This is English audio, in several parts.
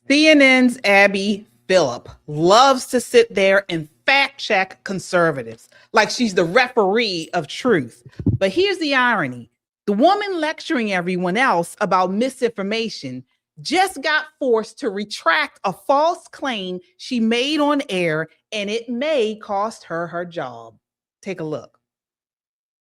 CNN's Abby Phillip loves to sit there and fact check conservatives like she's the referee of truth. But here's the irony. The woman lecturing everyone else about misinformation just got forced to retract a false claim she made on air, and it may cost her her job. Take a look.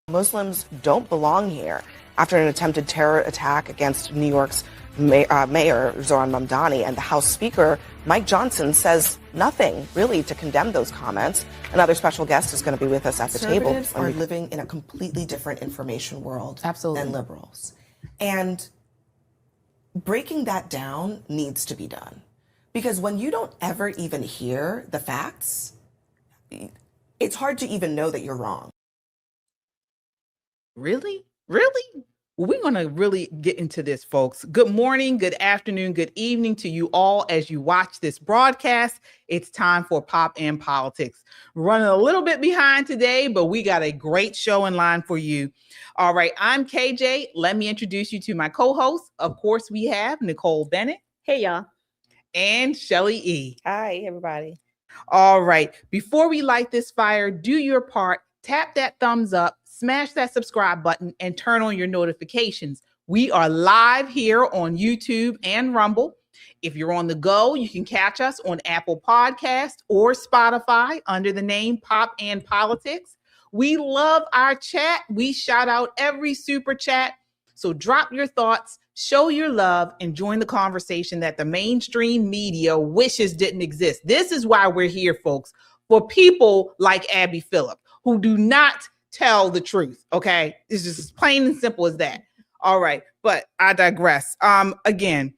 Muslims don't belong here after an attempted terror attack against New York's Mayor Zohran Mamdani, and the House Speaker Mike Johnson says nothing really to condemn those comments. Another special guest is going to be with us at the table. Conservatives are living in a completely different information world than liberals. And breaking that down needs to be done. Because when you don't ever even hear the facts, it's hard to even know that you're wrong. Really? Really? We're going to really get into this, folks. Good morning, good afternoon, good evening to you all as you watch this broadcast. It's time for Pop and Politics. We're running a little bit behind today, but we got a great show in line for you. All right, I'm KJ. Let me introduce you to my co-host. Of course, we have Nicole Bennett. Hey, y'all. And Shelly E. Hi, everybody. All right, before we light this fire, do your part. Tap that thumbs up. Smash that subscribe button and turn on your notifications. We are live here on YouTube and Rumble. If you're on the go, you can catch us on Apple Podcasts or Spotify under the name Pop and Politics. We love our chat. We shout out every super chat. So drop your thoughts, show your love, and join the conversation that the mainstream media wishes didn't exist. This is why we're here, folks, for people like Abby Phillip, who do not tell the truth. Okay. It's just as plain and simple as that. All right. But I digress. Again,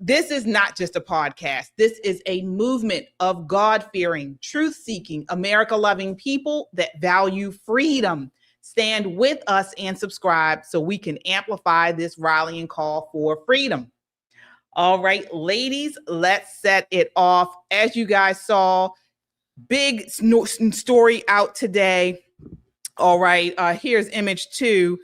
this is not just a podcast. This is a movement of God-fearing, truth-seeking, America-loving people that value freedom. Stand with us and subscribe so we can amplify this rallying call for freedom. All right, ladies, let's set it off. As you guys saw, big story out today. All right, here's image 2.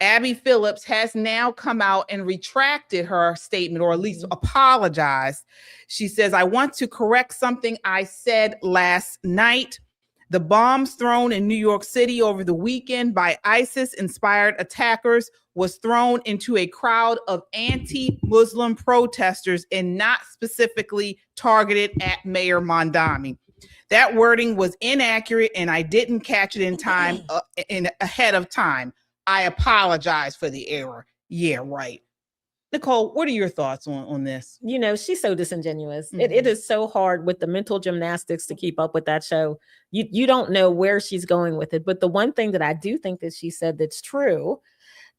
Abby Phillips has now come out and retracted her statement, or at least apologized. She says, I want to correct something I said last night. The bombs thrown in New York City over the weekend by ISIS-inspired attackers was thrown into a crowd of anti-Muslim protesters and not specifically targeted at Mayor Mamdani. That wording was inaccurate, and I didn't catch it in time, ahead of time. I apologize for the error. Yeah, right. Nicole, what are your thoughts on this? You know, she's so disingenuous. Mm-hmm. It is so hard with the mental gymnastics to keep up with that show. You don't know where she's going with it. But the one thing that I do think that she said that's true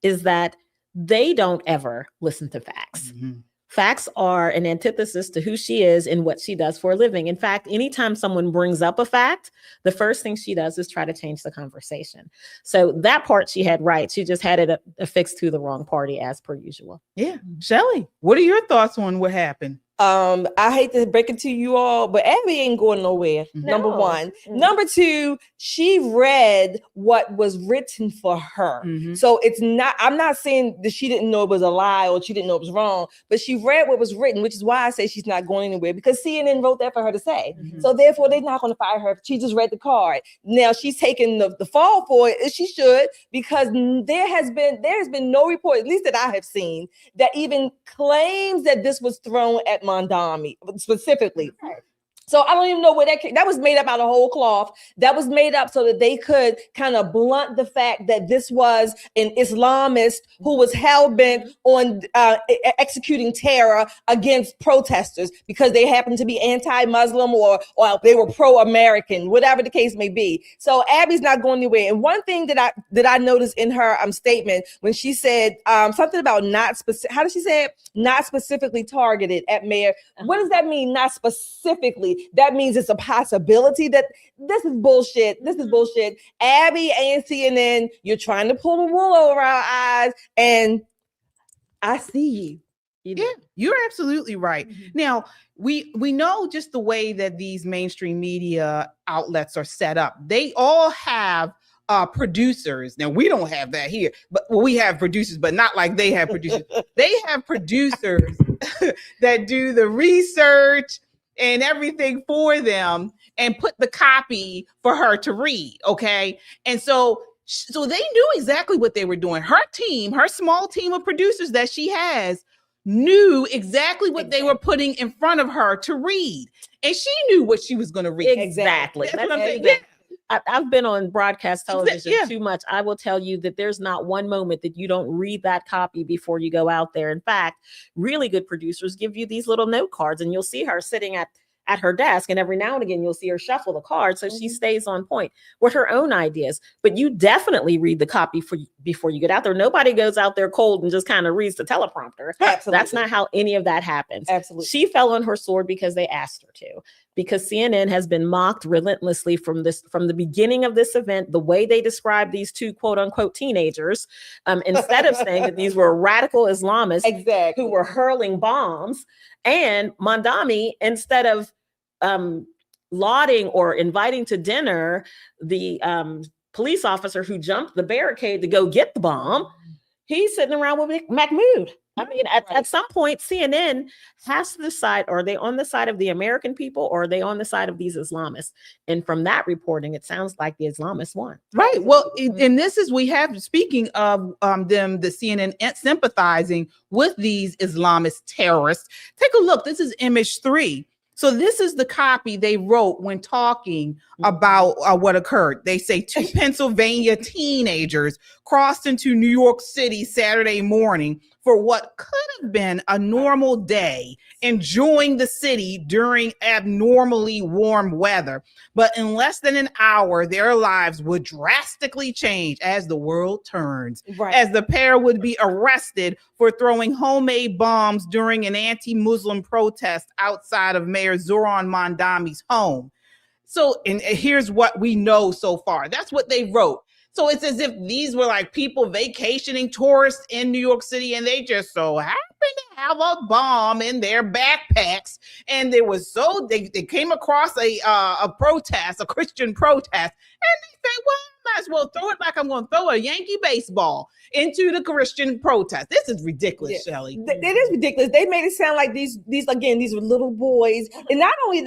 is that they don't ever listen to facts. Mm-hmm. Facts are an antithesis to who she is and what she does for a living. In fact, anytime someone brings up a fact, the first thing she does is try to change the conversation. So that part she had right. She just had it affixed to the wrong party as per usual. Yeah. Shelly, what are your thoughts on what happened? I hate to break it to you all, but Abby ain't going nowhere. No. Number one. Mm-hmm. Number two, she read what was written for her. Mm-hmm. So it's not, I'm not saying that she didn't know it was a lie or she didn't know it was wrong, but she read what was written, which is why I say she's not going anywhere, because CNN wrote that for her to say. Mm-hmm. So therefore, they're not going to fire her. She just read the card. Now she's taking the fall for it, as she should, because there has been no report, at least that I have seen, that even claims that this was thrown at Mamdani specifically. So I don't even know where that was made up out of whole cloth. That was made up so that they could kind of blunt the fact that this was an Islamist who was hell-bent on executing terror against protesters because they happened to be anti-Muslim or they were pro-American, whatever the case may be. So Abby's not going anywhere. And one thing that I noticed in her statement when she said something about how did she say it? Not specifically targeted at Mayor. What does that mean? Not specifically. That means it's a possibility. That this is bullshit. This is bullshit. Abby and CNN, you're trying to pull the wool over our eyes, and I see you. Yeah, you're absolutely right. Mm-hmm. Now, we know just the way that these mainstream media outlets are set up. They all have producers. Now, we don't have that here, but we have producers, but not like they have producers. They have producers that do the research and everything for them and put the copy for her to read. Okay. And so they knew exactly what they were doing. Her team, her small team of producers that she has, knew exactly what they were putting in front of her to read. And she knew what she was going to read. Exactly. That's what I'm saying. Yeah. I've been on broadcast television Yeah. too much. I will tell you that there's not one moment that you don't read that copy before you go out there. In fact, really good producers give you these little note cards, and you'll see her sitting at her desk, and every now and again you'll see her shuffle the cards so she stays on point with her own ideas. But you definitely read the copy before you get out there. Nobody goes out there cold and just kind of reads the teleprompter. Absolutely. That's not how any of that happens. Absolutely. She fell on her sword because they asked her to. Because CNN has been mocked relentlessly from the beginning of this event, the way they described these two quote unquote teenagers, instead of saying that these were radical Islamists who were hurling bombs, and Mamdani, instead of lauding or inviting to dinner the police officer who jumped the barricade to go get the bomb, he's sitting around with Mahmoud. I mean, at some point, CNN has to decide, are they on the side of the American people or are they on the side of these Islamists? And from that reporting, it sounds like the Islamists won. Right. Well, and this is, we have, speaking of them, the CNN sympathizing with these Islamist terrorists. Take a look. This is image 3. So this is the copy they wrote when talking about what occurred. They say 2 Pennsylvania teenagers crossed into New York City Saturday morning for what could have been a normal day, enjoying the city during abnormally warm weather. But in less than an hour, their lives would drastically change as the world turns, as the pair would be arrested for throwing homemade bombs during an anti-Muslim protest outside of Mayor Zohran Mamdani's home. So, and here's what we know so far. That's what they wrote. So it's as if these were like people vacationing, tourists in New York City, and they just so happened to have a bomb in their backpacks. And they came across a protest, a Christian protest, and they said, well, I might as well throw it like I'm going to throw a Yankee baseball into the Christian protest. This is ridiculous, Shelley. It is ridiculous. They made it sound like these were little boys. And not only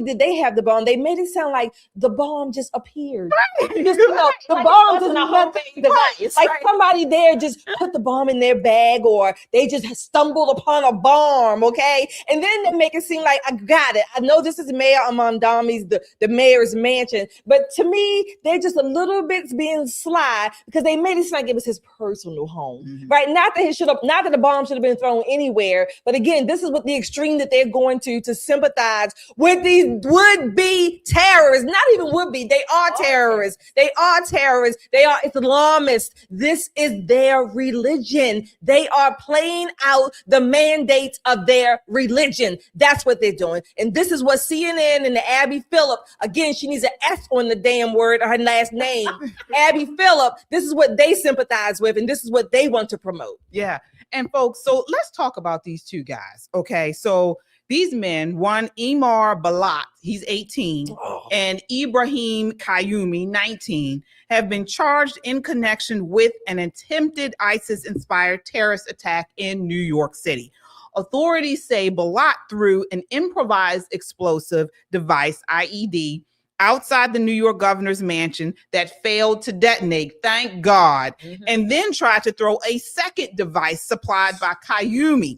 did they have the bomb, they made it sound like the bomb just appeared. The bomb was a homemade device. Like somebody there just put the bomb in their bag, or they just stumbled upon a bomb, okay? And then they make it seem like, I got it. I know this is Mayor Mamdani's, the mayor's mansion, but to me, they're just a little bit being sly because they made it seem like it was his personal home, right? Not that the bomb should have been thrown anywhere, but again, this is what the extreme that they're going to sympathize with these would-be terrorists. Not even would-be, they are terrorists. They are terrorists. They are Islamists. This is their religion. They are playing out the mandates of their religion. That's what they're doing. And this is what CNN and the Abby Phillip, again, she needs an S on the damn word, her last name, Abby Phillip, this is what they sympathize with, and this is what they want to promote. Yeah. And folks, so let's talk about these two guys. Okay. So these men, one, Imar Balat, he's 18, and Ibrahim Qayyumi, 19, have been charged in connection with an attempted ISIS-inspired terrorist attack in New York City. Authorities say Balat threw an improvised explosive device, IED, outside the New York governor's mansion that failed to detonate, thank God, and then tried to throw a second device supplied by Qayyumi.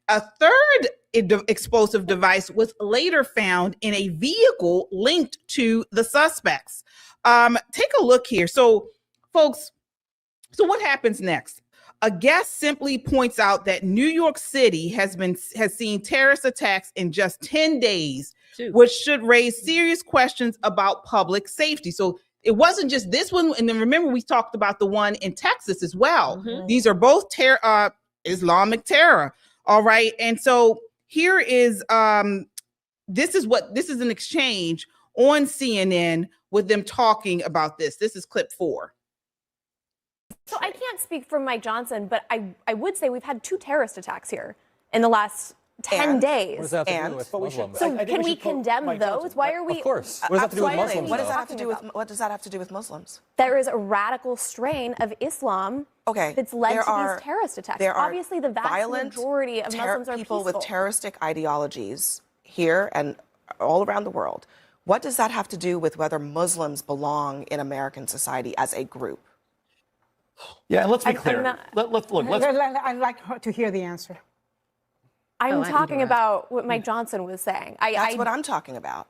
A third explosive device was later found in a vehicle linked to the suspects. Take a look here. So, folks, so what happens next? A guest simply points out that New York City has seen terrorist attacks in just 10 days, which should raise serious questions about public safety. So it wasn't just this one. And then remember, we talked about the one in Texas as well. These are both Islamic terror. All right. And so here is this is an exchange on CNN with them talking about this. This is clip 4. So I can't speak for Mike Johnson, but I would say we've had 2 terrorist attacks here in the last 10 days. What does that have to do with Muslims? So can we condemn those? Why are we? Of course. What does that have to do with Muslims? What does that have to do with Muslims? There is a radical strain of Islam that's led to these terrorist attacks. There are obviously the vast majority of Muslims are people peaceful. with terroristic ideologies here and all around the world. What does that have to do with whether Muslims belong in American society as a group? Yeah, and let's be clear. I'd like her to hear the answer. I'm talking about what Mike Johnson was saying. That's what I'm talking about.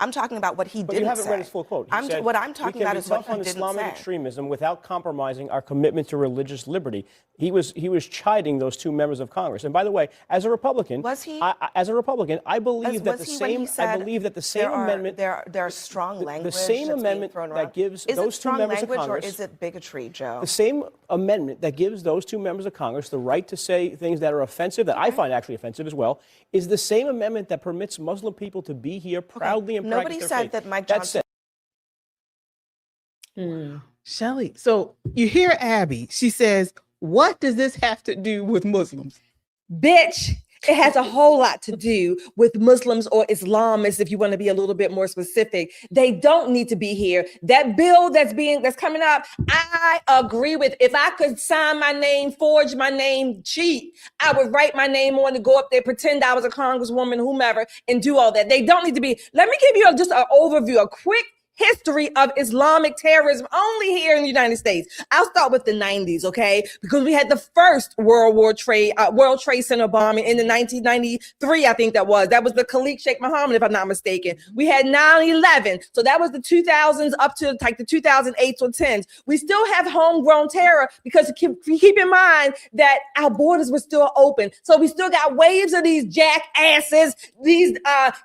I'm talking about what he didn't say. But you haven't read his full quote. What I'm talking about is what he didn't say. We can be tough on Islamic extremism without compromising our commitment to religious liberty. He was chiding those two members of Congress. And by the way, as a Republican, was he? As a Republican, I believe that the same. I believe that the same amendment. There are strong language. The same amendment that gives those two members of Congress. Or is it bigotry, Joe? The same amendment that gives those two members of Congress the right to say things that are offensive, that I find actually offensive as well, is the same amendment that permits Muslim people to be here proudly and practice Nobody their said faith. that Mike Johnson. Shelley, so you hear Abby. She says, what does this have to do with Muslims? Bitch, it has a whole lot to do with Muslims or Islamists, if you want to be a little bit more specific. They don't need to be here. That bill that's coming up, I agree with. If I could sign my name, forge my name, cheat, I would write my name on to go up there, pretend I was a congresswoman, whomever, and do all that. They don't need to be. Let me give you just an overview, a quick history of Islamic terrorism only here in the United States. I'll start with the 90s, okay? Because we had the first World Trade Center bombing in the 1993, I think that was. That was the Khalid Sheikh Mohammed, if I'm not mistaken. We had 9/11. So that was the 2000s up to like the 2008s or 10s. We still have homegrown terror because keep in mind that our borders were still open. So we still got waves of these jackasses, these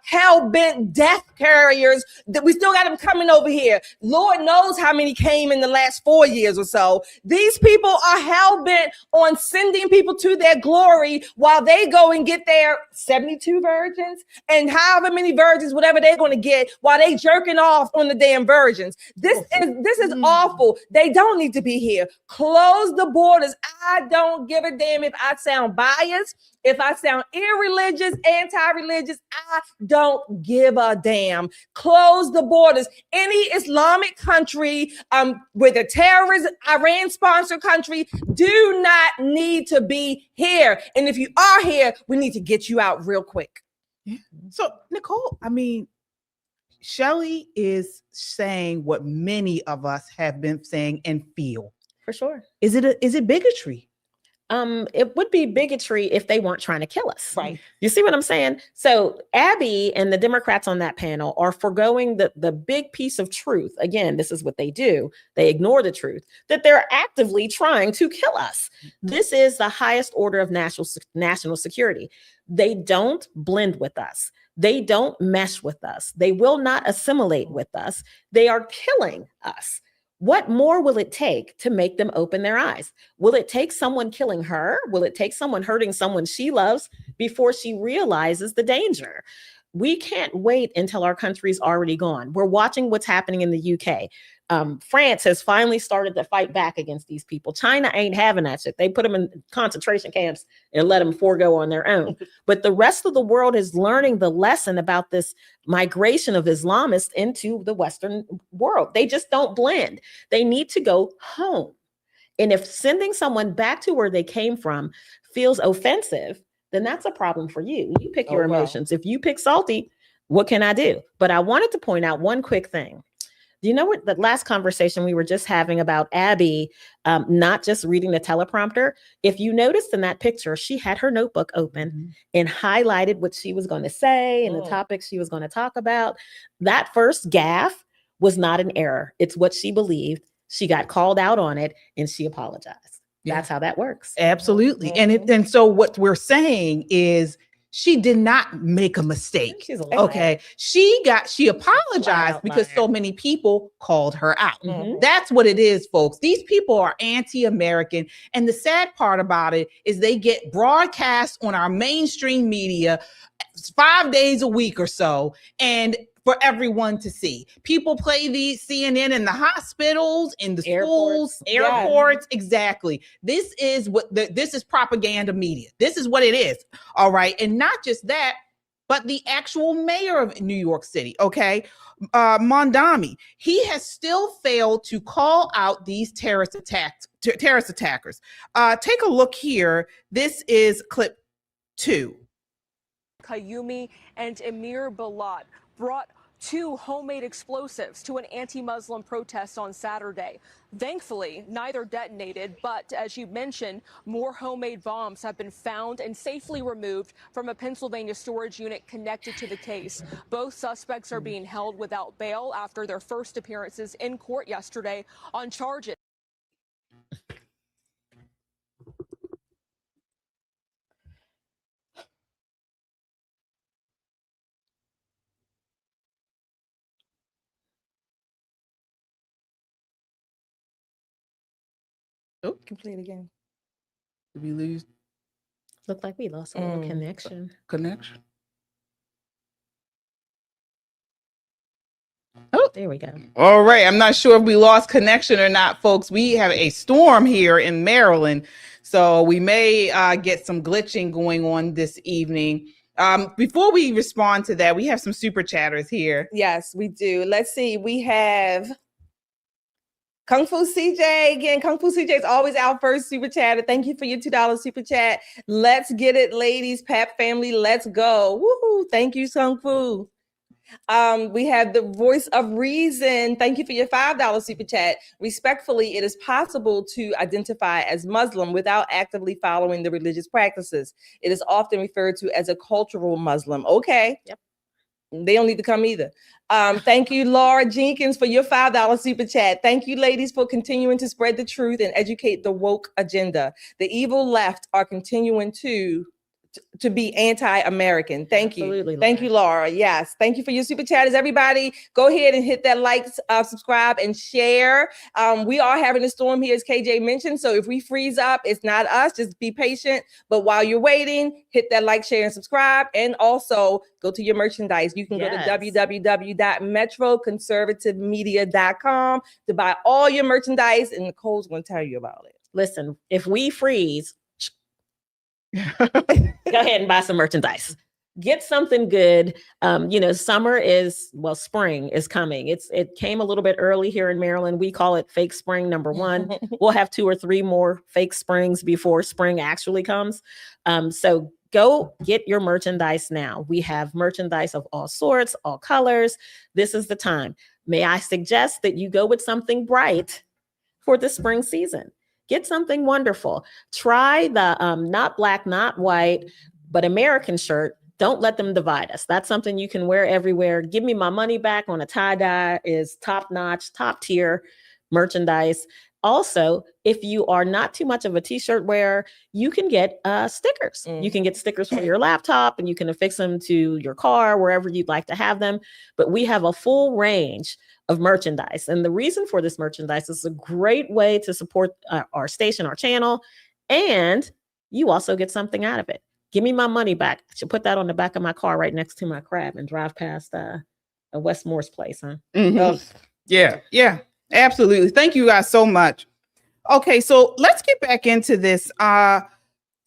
hell-bent death carriers that we still got them coming over here. Lord knows how many came in the last 4 years or so. These people are hell-bent on sending people to their glory while they go and get their 72 virgins and however many virgins, whatever they're going to get, while they jerking off on the damn virgins. This is awful. They don't need to be here. Close the borders. I don't give a damn if I sound biased, if I sound irreligious, anti-religious. I don't give a damn. Close the borders. Any Islamic country with a terrorist Iran-sponsored country do not need to be here. And if you are here, we need to get you out real quick. Yeah. So, Nicole, I mean, Shelley is saying what many of us have been saying and feel. For sure. Is it bigotry? It would be bigotry if they weren't trying to kill us. Right. You see what I'm saying? So Abby and the Democrats on that panel are foregoing the big piece of truth. Again, this is what they do. They ignore the truth that they're actively trying to kill us. This is the highest order of national security. They don't blend with us. They don't mesh with us. They will not assimilate with us. They are killing us. What more will it take to make them open their eyes? Will it take someone killing her? Will it take someone hurting someone she loves before she realizes the danger? We can't wait until our country's already gone. We're watching what's happening in the UK. France has finally started to fight back against these people. China ain't having that shit. They put them in concentration camps and let them forego on their own. But the rest of the world is learning the lesson about this migration of Islamists into the Western world. They just don't blend. They need to go home. And if sending someone back to where they came from feels offensive, then that's a problem for you. You pick your emotions. If you pick salty, what can I do? But I wanted to point out one quick thing. You know what, the last conversation we were just having about Abby, not just reading the teleprompter. If you noticed in that picture, she had her notebook open and highlighted what she was going to say and the topics she was going to talk about. That first gaffe was not an error. It's what she believed. She got called out on it and she apologized. That's how that works. Absolutely. And so what we're saying is she did not make a mistake. Okay. She apologized because so many people called her out. That's what it is, folks. These people are anti-American. And the sad part about it is they get broadcast on our mainstream media 5 days a week or so. And for everyone to see. People play the CNN in the hospitals, in the schools, airports. Exactly. This is this is propaganda media. This is what it is. All right. And not just that, but the actual mayor of New York City, okay, Mamdani, he has still failed to call out these terrorist attackers. Take a look here. This is clip 2. Qayyumi and Emir Balat brought 2 homemade explosives to an anti-Muslim protest on Saturday. Thankfully, neither detonated, but as you mentioned, more homemade bombs have been found and safely removed from a Pennsylvania storage unit connected to the case. Both suspects are being held without bail after their first appearances in court yesterday on charges. Oh, can play it again. Did we lose Looked like we lost a little connection. Oh, there we go. All right. I'm not sure if we lost connection or not, folks. We have a storm here in Maryland, so we may get some glitching going on this evening. Before we respond to that, we have some super chatters here. Yes, we do. Let's see. We have Kung Fu CJ again. Kung Fu CJ is always our first super chatter. Thank you for your $2 super chat. Let's get it, ladies. Pap family, let's go. Woohoo! Thank you, Kung Fu. We have the voice of reason. Thank you for your $5 super chat. Respectfully, it is possible to identify as Muslim without actively following the religious practices. It is often referred to as a cultural Muslim. Okay. Yep. They don't need to come either. Thank you, Laura Jenkins, for your $5 super chat. Thank you, ladies, for continuing to spread the truth and educate the woke agenda. The evil left are continuing to be anti-American. Thank you. Absolutely, Thank you, Laura. Yes. Thank you for your super chatters. Everybody, go ahead and hit that like, subscribe, and share. We are having a storm here, as KJ mentioned. So if we freeze up, it's not us. Just be patient. But while you're waiting, hit that like, share, and subscribe. And also go to your merchandise. You can go to www.metroconservativemedia.com to buy all your merchandise. And Nicole's going to tell you about it. Listen, if we freeze, go ahead and buy some merchandise. Get something good. Summer is, spring is coming. It came a little bit early here in Maryland. We call it fake spring number 1. We'll have 2 or 3 more fake springs before spring actually comes. So go get your merchandise now. We have merchandise of all sorts, all colors. This is the time. May I suggest that you go with something bright for the spring season? Get something wonderful. Try the not black, not white, but American shirt. Don't let them divide us. That's something you can wear everywhere. Give me my money back on a tie-dye is top-notch, top-tier merchandise. Also, if you are not too much of a t-shirt wearer, you can get stickers. You can get stickers for your laptop, and you can affix them to your car, wherever you'd like to have them. But we have a full range of merchandise. And the reason for this merchandise is a great way to support our station, our channel, and you also get something out of it. Give me my money back. I should put that on the back of my car right next to my crab and drive past a Westmore's place, huh? Mm-hmm. Yeah, absolutely. Thank you guys so much. Okay, so let's get back into this.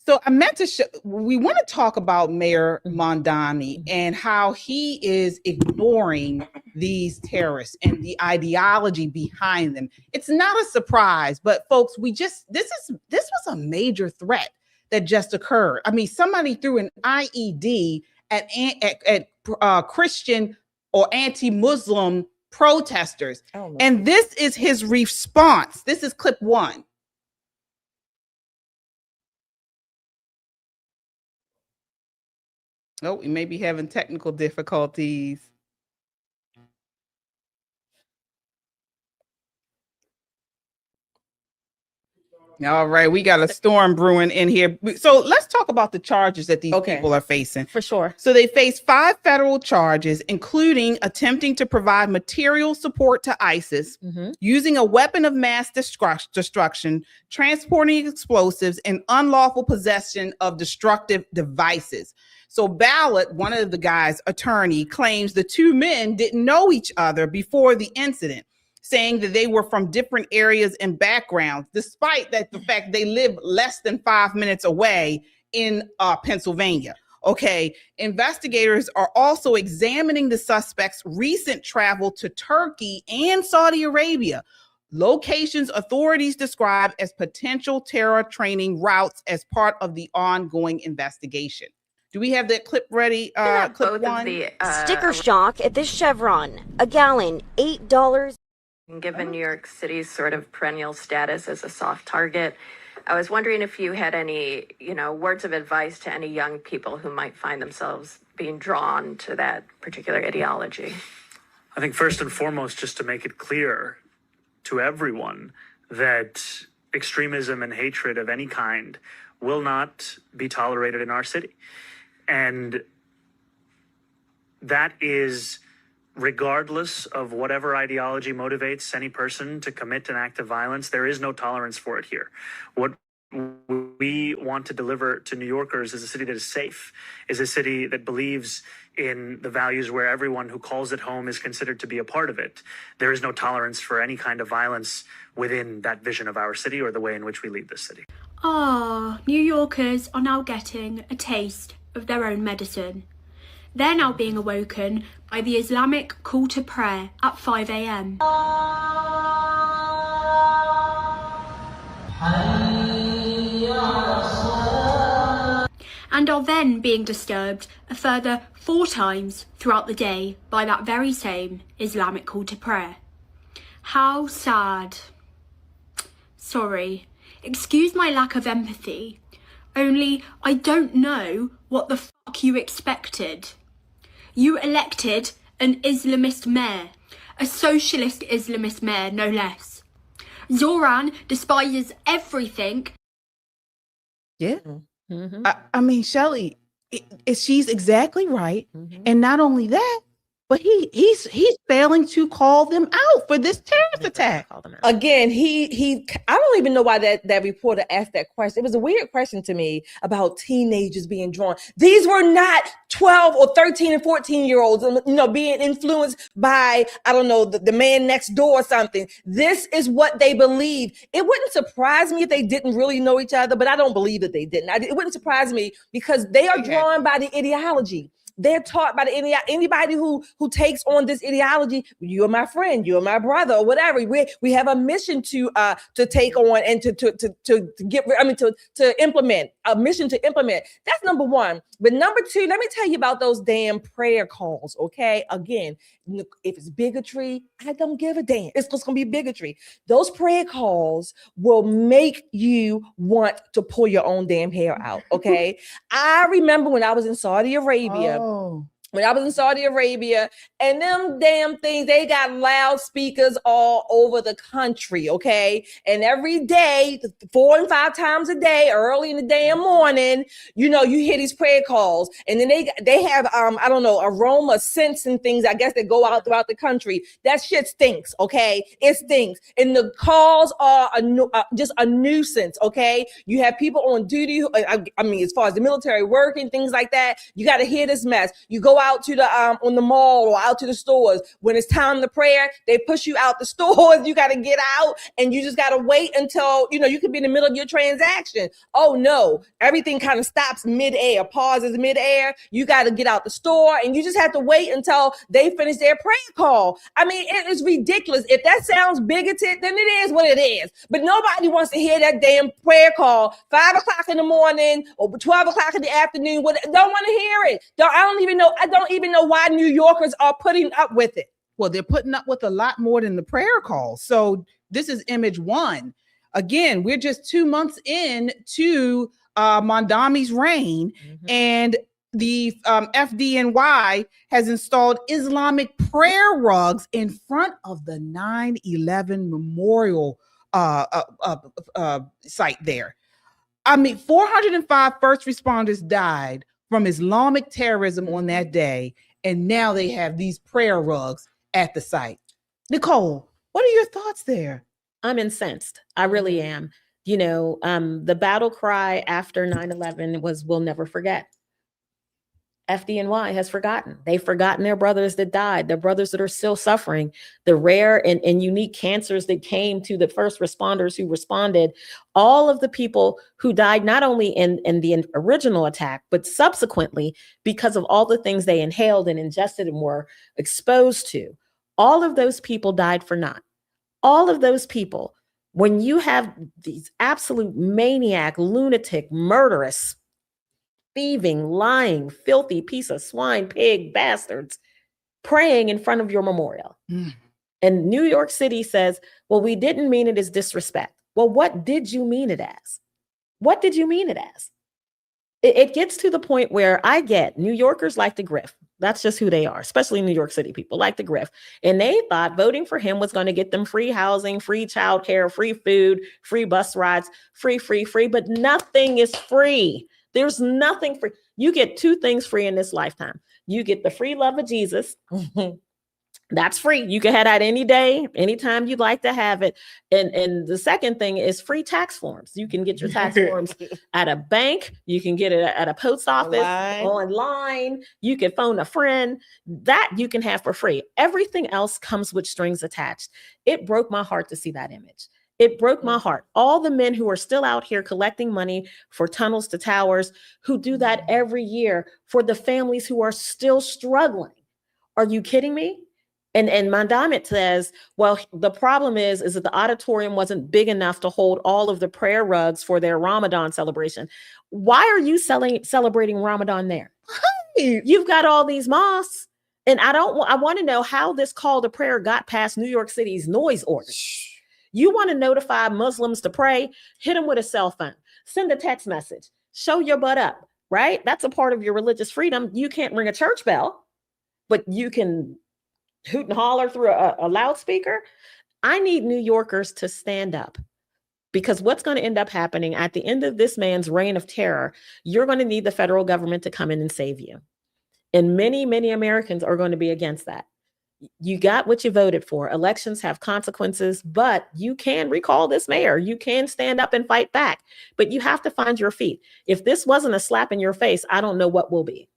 So I meant to we want to talk about Mayor Mamdani and how he is ignoring these terrorists and the ideology behind them. It's not a surprise, but folks, this was a major threat that just occurred. I mean, somebody threw an IED at Christian or anti-Muslim protesters. Oh, no. And this is his response. This is clip 1. Oh, we may be having technical difficulties. All right, we got a storm brewing in here. So let's talk about the charges that these people are facing. For sure. So they face 5 federal charges, including attempting to provide material support to ISIS, using a weapon of mass destruction, transporting explosives, and unlawful possession of destructive devices. So Ballard, one of the guy's attorney, claims the 2 men didn't know each other before the incident, saying that they were from different areas and backgrounds, despite that the fact they live less than 5 minutes away in Pennsylvania. Okay, investigators are also examining the suspect's recent travel to Turkey and Saudi Arabia, locations authorities describe as potential terror training routes as part of the ongoing investigation. Do we have that clip ready? Clip one? Sticker shock at this Chevron. A gallon, $8. Given New York City's sort of perennial status as a soft target, I was wondering if you had any, words of advice to any young people who might find themselves being drawn to that particular ideology. I think first and foremost, just to make it clear to everyone that extremism and hatred of any kind will not be tolerated in our city. And that is regardless of whatever ideology motivates any person to commit an act of violence. There is no tolerance for it here. What we want to deliver to New Yorkers is a city that is safe, is a city that believes in the values where everyone who calls it home is considered to be a part of it. There is no tolerance for any kind of violence within that vision of our city or the way in which we lead this city. New Yorkers are now getting a taste of their own medicine. They're now being awoken by the Islamic call to prayer at 5 a.m. And are then being disturbed a further 4 times throughout the day by that very same Islamic call to prayer. How sad. Sorry, excuse my lack of empathy, only I don't know what the fuck you expected. You elected an Islamist mayor, a socialist Islamist mayor, no less. Zohran despises everything. Yeah. I mean, Shelley, she's exactly right. And not only that, but he's failing to call them out for this terrorist attack. Again, I don't even know why that reporter asked that question. It was a weird question to me about teenagers being drawn. These were not 12 or 13 and 14-year-olds, being influenced by, I don't know, the man next door or something. This is what they believe. It wouldn't surprise me if they didn't really know each other, but I don't believe that they didn't. It wouldn't surprise me because they are drawn by the ideology. They're taught by anybody who takes on this ideology. You are my friend, you are my brother, or whatever. We have a mission to take on and to implement, a mission to implement. That's number one. But number two, let me tell you about those damn prayer calls. Okay, again, if it's bigotry, I don't give a damn. It's just gonna be bigotry. Those prayer calls will make you want to pull your own damn hair out. Okay, I remember when I was in Saudi Arabia. When I was in Saudi Arabia, and them damn things, they got loudspeakers all over the country, okay? And every day, 4 and 5 times a day, early in the damn morning, you hear these prayer calls. And then they have, I don't know, aroma, scents and things, I guess, that go out throughout the country. That shit stinks, okay? It stinks. And the calls are just a nuisance, okay? You have people on duty, I mean, as far as the military work and things like that, you got to hear this mess. You go out to the on the mall or out to the stores. When it's time to prayer, they push you out the stores. You got to get out and you just got to wait until, you could be in the middle of your transaction. Oh no, everything kind of stops midair, pauses midair. You got to get out the store and you just have to wait until they finish their prayer call. I mean, it is ridiculous. If that sounds bigoted, then it is what it is. But nobody wants to hear that damn prayer call 5 o'clock in the morning or 12 o'clock in the afternoon. Don't want to hear it. I don't even know why New Yorkers are putting up with it. Well, they're putting up with a lot more than the prayer calls. So this is image one. Again, we're just 2 months into Mamdani's reign, and the FDNY has installed Islamic prayer rugs in front of the 9/11 memorial site there. I mean, 405 first responders died from Islamic terrorism on that day, and now they have these prayer rugs at the site. Nicole, what are your thoughts there? I'm incensed. I really am. You know, the battle cry after 9/11 was, "We'll never forget." FDNY has forgotten. They've forgotten their brothers that died, their brothers that are still suffering, the rare and unique cancers that came to the first responders who responded, all of the people who died, not only in the original attack, but subsequently because of all the things they inhaled and ingested and were exposed to. All of those people died for naught. All of those people, when you have these absolute maniac, lunatic, murderous, thieving, lying, filthy piece of swine, pig bastards praying in front of your memorial. And New York City says, well, we didn't mean it as disrespect. Well, what did you mean it as? What did you mean it as? It gets to the point where I get New Yorkers like to grift. That's just who they are, especially New York City people like to grift. And they thought voting for him was going to get them free housing, free childcare, free food, free bus rides, free, but nothing is free. There's nothing free. You get two things free in this lifetime. You get the free love of Jesus. That's free. You can have that any day, anytime you'd like to have it. And the second thing is free tax forms. You can get your tax forms at a bank. You can get it at a post office, online. You can phone a friend. That you can have for free. Everything else comes with strings attached. It broke my heart to see that image. It broke my heart. All the men who are still out here collecting money for tunnels to towers, who do that every year for the families who are still struggling. Are you kidding me? And Mamdani says, well, the problem is that the auditorium wasn't big enough to hold all of the prayer rugs for their Ramadan celebration. Why are you celebrating Ramadan there? You've got all these mosques. And I want to know how this call to prayer got past New York City's noise orders. You want to notify Muslims to pray, hit them with a cell phone, send a text message, show your butt up, right? That's a part of your religious freedom. You can't ring a church bell, but you can hoot and holler through a loudspeaker. I need New Yorkers to stand up, because what's going to end up happening at the end of this man's reign of terror, you're going to need the federal government to come in and save you. And many, many Americans are going to be against that. You got what you voted for. Elections have consequences, but you can recall this mayor. You can stand up and fight back, but you have to find your feet. If this wasn't a slap in your face, I don't know what will be.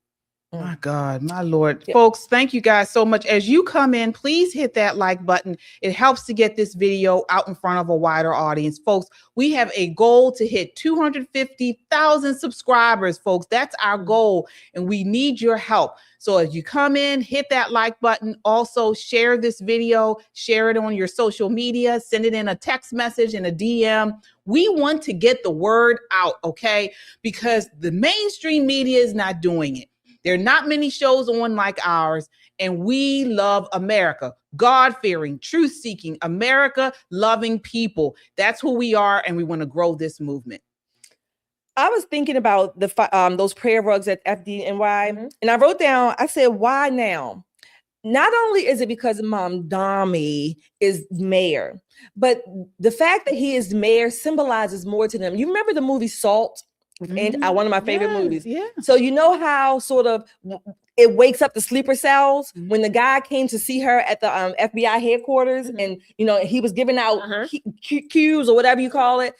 My God, my Lord. Yeah. Folks, thank you guys so much. As you come in, please hit that like button. It helps to get this video out in front of a wider audience. Folks, we have a goal to hit 250,000 subscribers, folks. That's our goal, and we need your help. So as you come in, hit that like button. Also, share this video, share it on your social media, send it in a text message and a DM. We want to get the word out, okay? Because the mainstream media is not doing it. There are not many shows on like ours, and we love America. God-fearing, truth-seeking, America-loving people. That's who we are, and we want to grow this movement. I was thinking about those prayer rugs at FDNY, and I wrote down, I said, why now? Not only is it because Mamdani is mayor, but the fact that he is mayor symbolizes more to them. You remember the movie Salt? And one of my favorite movies. Yeah. So you know how sort of it wakes up the sleeper cells when the guy came to see her at the FBI headquarters, and he was giving out cues or whatever you call it.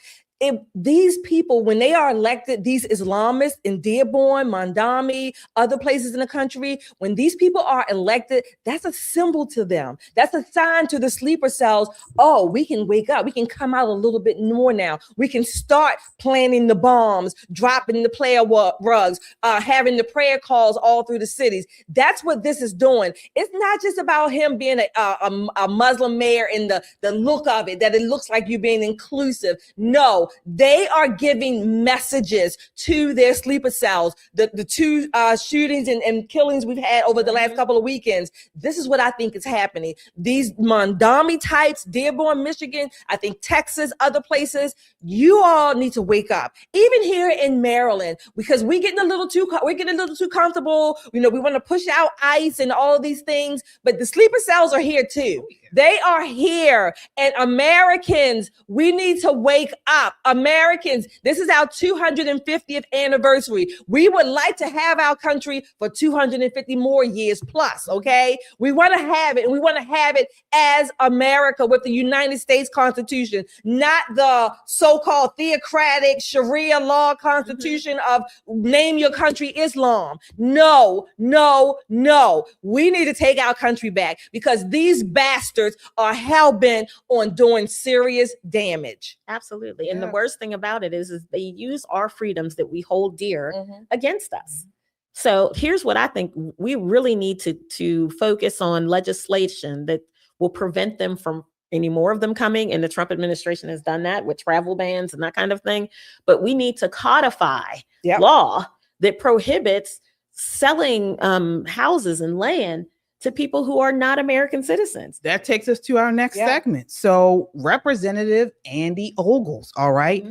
These people, when they are elected, these Islamists in Dearborn, Mamdani, other places in the country, when these people are elected, that's a symbol to them. That's a sign to the sleeper cells. Oh, we can wake up. We can come out a little bit more now. We can start planting the bombs, dropping the prayer rugs, having the prayer calls all through the cities. That's what this is doing. It's not just about him being a Muslim mayor and the look of it, that it looks like you're being inclusive. No. They are giving messages to their sleeper cells. The two shootings and killings we've had over the last couple of weekends. This is what I think is happening. These Mamdani types, Dearborn, Michigan, I think Texas, other places, you all need to wake up. Even here in Maryland, because we're getting a little too comfortable. We want to push out ICE and all of these things, but the sleeper cells are here too. They are here. And Americans, we need to wake up. Americans, this is our 250th anniversary. We would like to have our country for 250 more years plus, okay? We want to have it, and we want to have it as America with the United States Constitution, not the so-called theocratic Sharia law constitution of name your country Islam. No, no, no. We need to take our country back because these bastards are hell-bent on doing serious damage. Absolutely. And the worst thing about it is they use our freedoms that we hold dear against us. So here's what I think. We really need to focus on legislation that will prevent them from any more of them coming. And the Trump administration has done that with travel bans and that kind of thing. But we need to codify law that prohibits selling houses and land to people who are not American citizens. That takes us to our next segment. So Representative Andy Ogles, all right?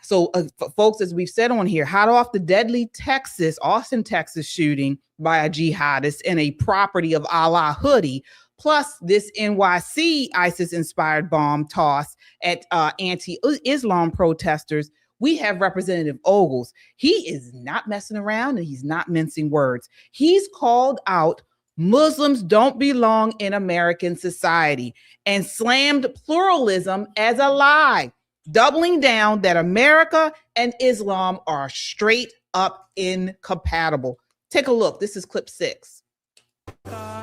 So folks, as we've said on here, hot off the deadly Austin, Texas shooting by a jihadist in a property of Allah hoodie, plus this NYC ISIS-inspired bomb toss at anti-Islam protesters, we have Representative Ogles. He is not messing around and he's not mincing words. He's called out Muslims don't belong in American society and slammed pluralism as a lie, doubling down that America and Islam are straight up incompatible. Take a look. This is clip 6.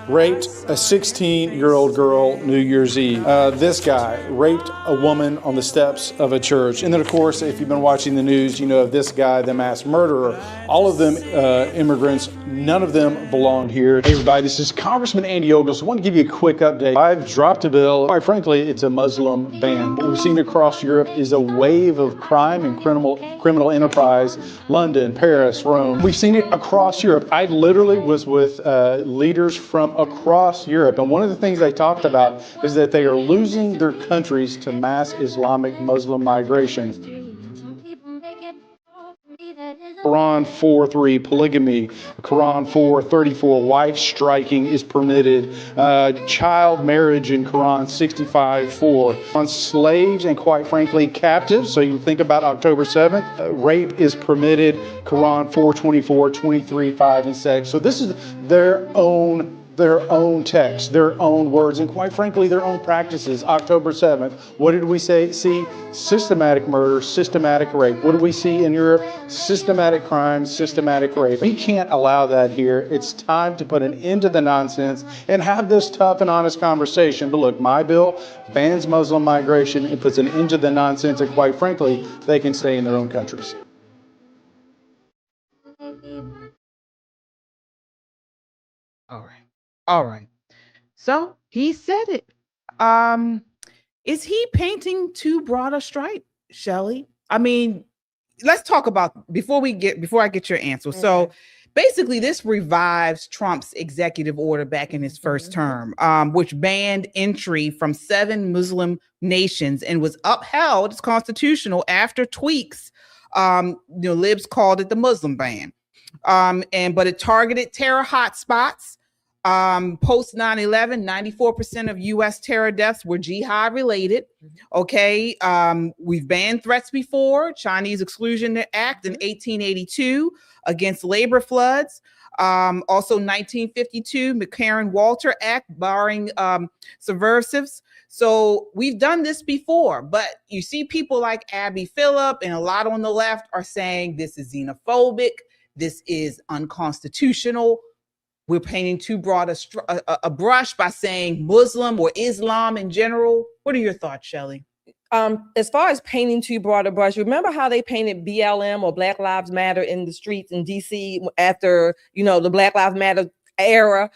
Raped a 16-year-old girl New Year's Eve. This guy raped a woman on the steps of a church. And then, of course, if you've been watching the news, you know of this guy, the mass murderer. All of them immigrants. None of them belonged here. Hey, everybody, this is Congressman Andy Ogles. I want to give you a quick update. I've dropped a bill. Quite frankly, it's a Muslim ban. What we've seen across Europe is a wave of crime and criminal enterprise. London, Paris, Rome. We've seen it across Europe. I literally was with leaders from across Europe. And one of the things they talked about is that they are losing their countries to mass Islamic Muslim migration. Quran 4:3, polygamy. Quran 4:34, wife striking is permitted. Child marriage in Quran 65:4. On slaves and quite frankly captives, so you think about October 7th, rape is permitted. Quran 4:24, 23:5 and 6. So this is their own text, their own words, and quite frankly, their own practices. October 7th, what did we see? Systematic murder, systematic rape. What do we see in Europe? Systematic crime, systematic rape. We can't allow that here. It's time to put an end to the nonsense and have this tough and honest conversation. But look, my bill bans Muslim migration and puts an end to the nonsense, and quite frankly, they can stay in their own countries. All right. So he said it. Is he painting too broad a stripe, Shelley? I mean, let's talk about before I get your answer. Okay. So basically, this revives Trump's executive order back in his first term, which banned entry from 7 Muslim nations and was upheld as constitutional after tweaks. Libs called it the Muslim ban. But it targeted terror hotspots. Post 9/11, 94% of U.S. terror deaths were jihad related. Okay. We've banned threats before. Chinese Exclusion Act in 1882 against labor floods. Also 1952 McCarran-Walter Act barring subversives. So we've done this before, but you see people like Abby Phillip and a lot on the left are saying this is xenophobic. This is unconstitutional. We're painting too broad a brush by saying Muslim or Islam in general. What are your thoughts, Shelley? As far as painting too broad a brush, remember how they painted BLM or Black Lives Matter in the streets in DC after, the Black Lives Matter era?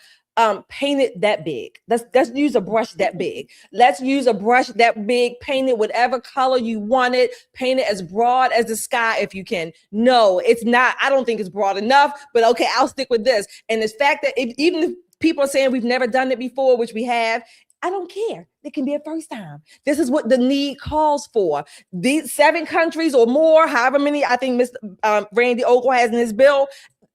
Paint it that big. Let's use a brush that big. Let's use a brush that big, paint it whatever color you want it, paint it as broad as the sky if you can. No, it's not. I don't think it's broad enough, but okay, I'll stick with this. And the fact that even if people are saying we've never done it before, which we have, I don't care. It can be a first time. This is what the need calls for. These 7 countries or more, however many I think Mr. Randy Ogles has in his bill,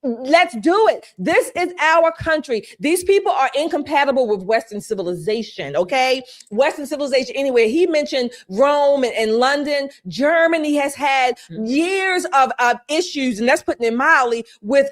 Let's do it. This is our country. These people are incompatible with Western civilization, okay? Western civilization, anyway. He mentioned Rome and London. Germany has had years of issues, and that's putting it mildly, with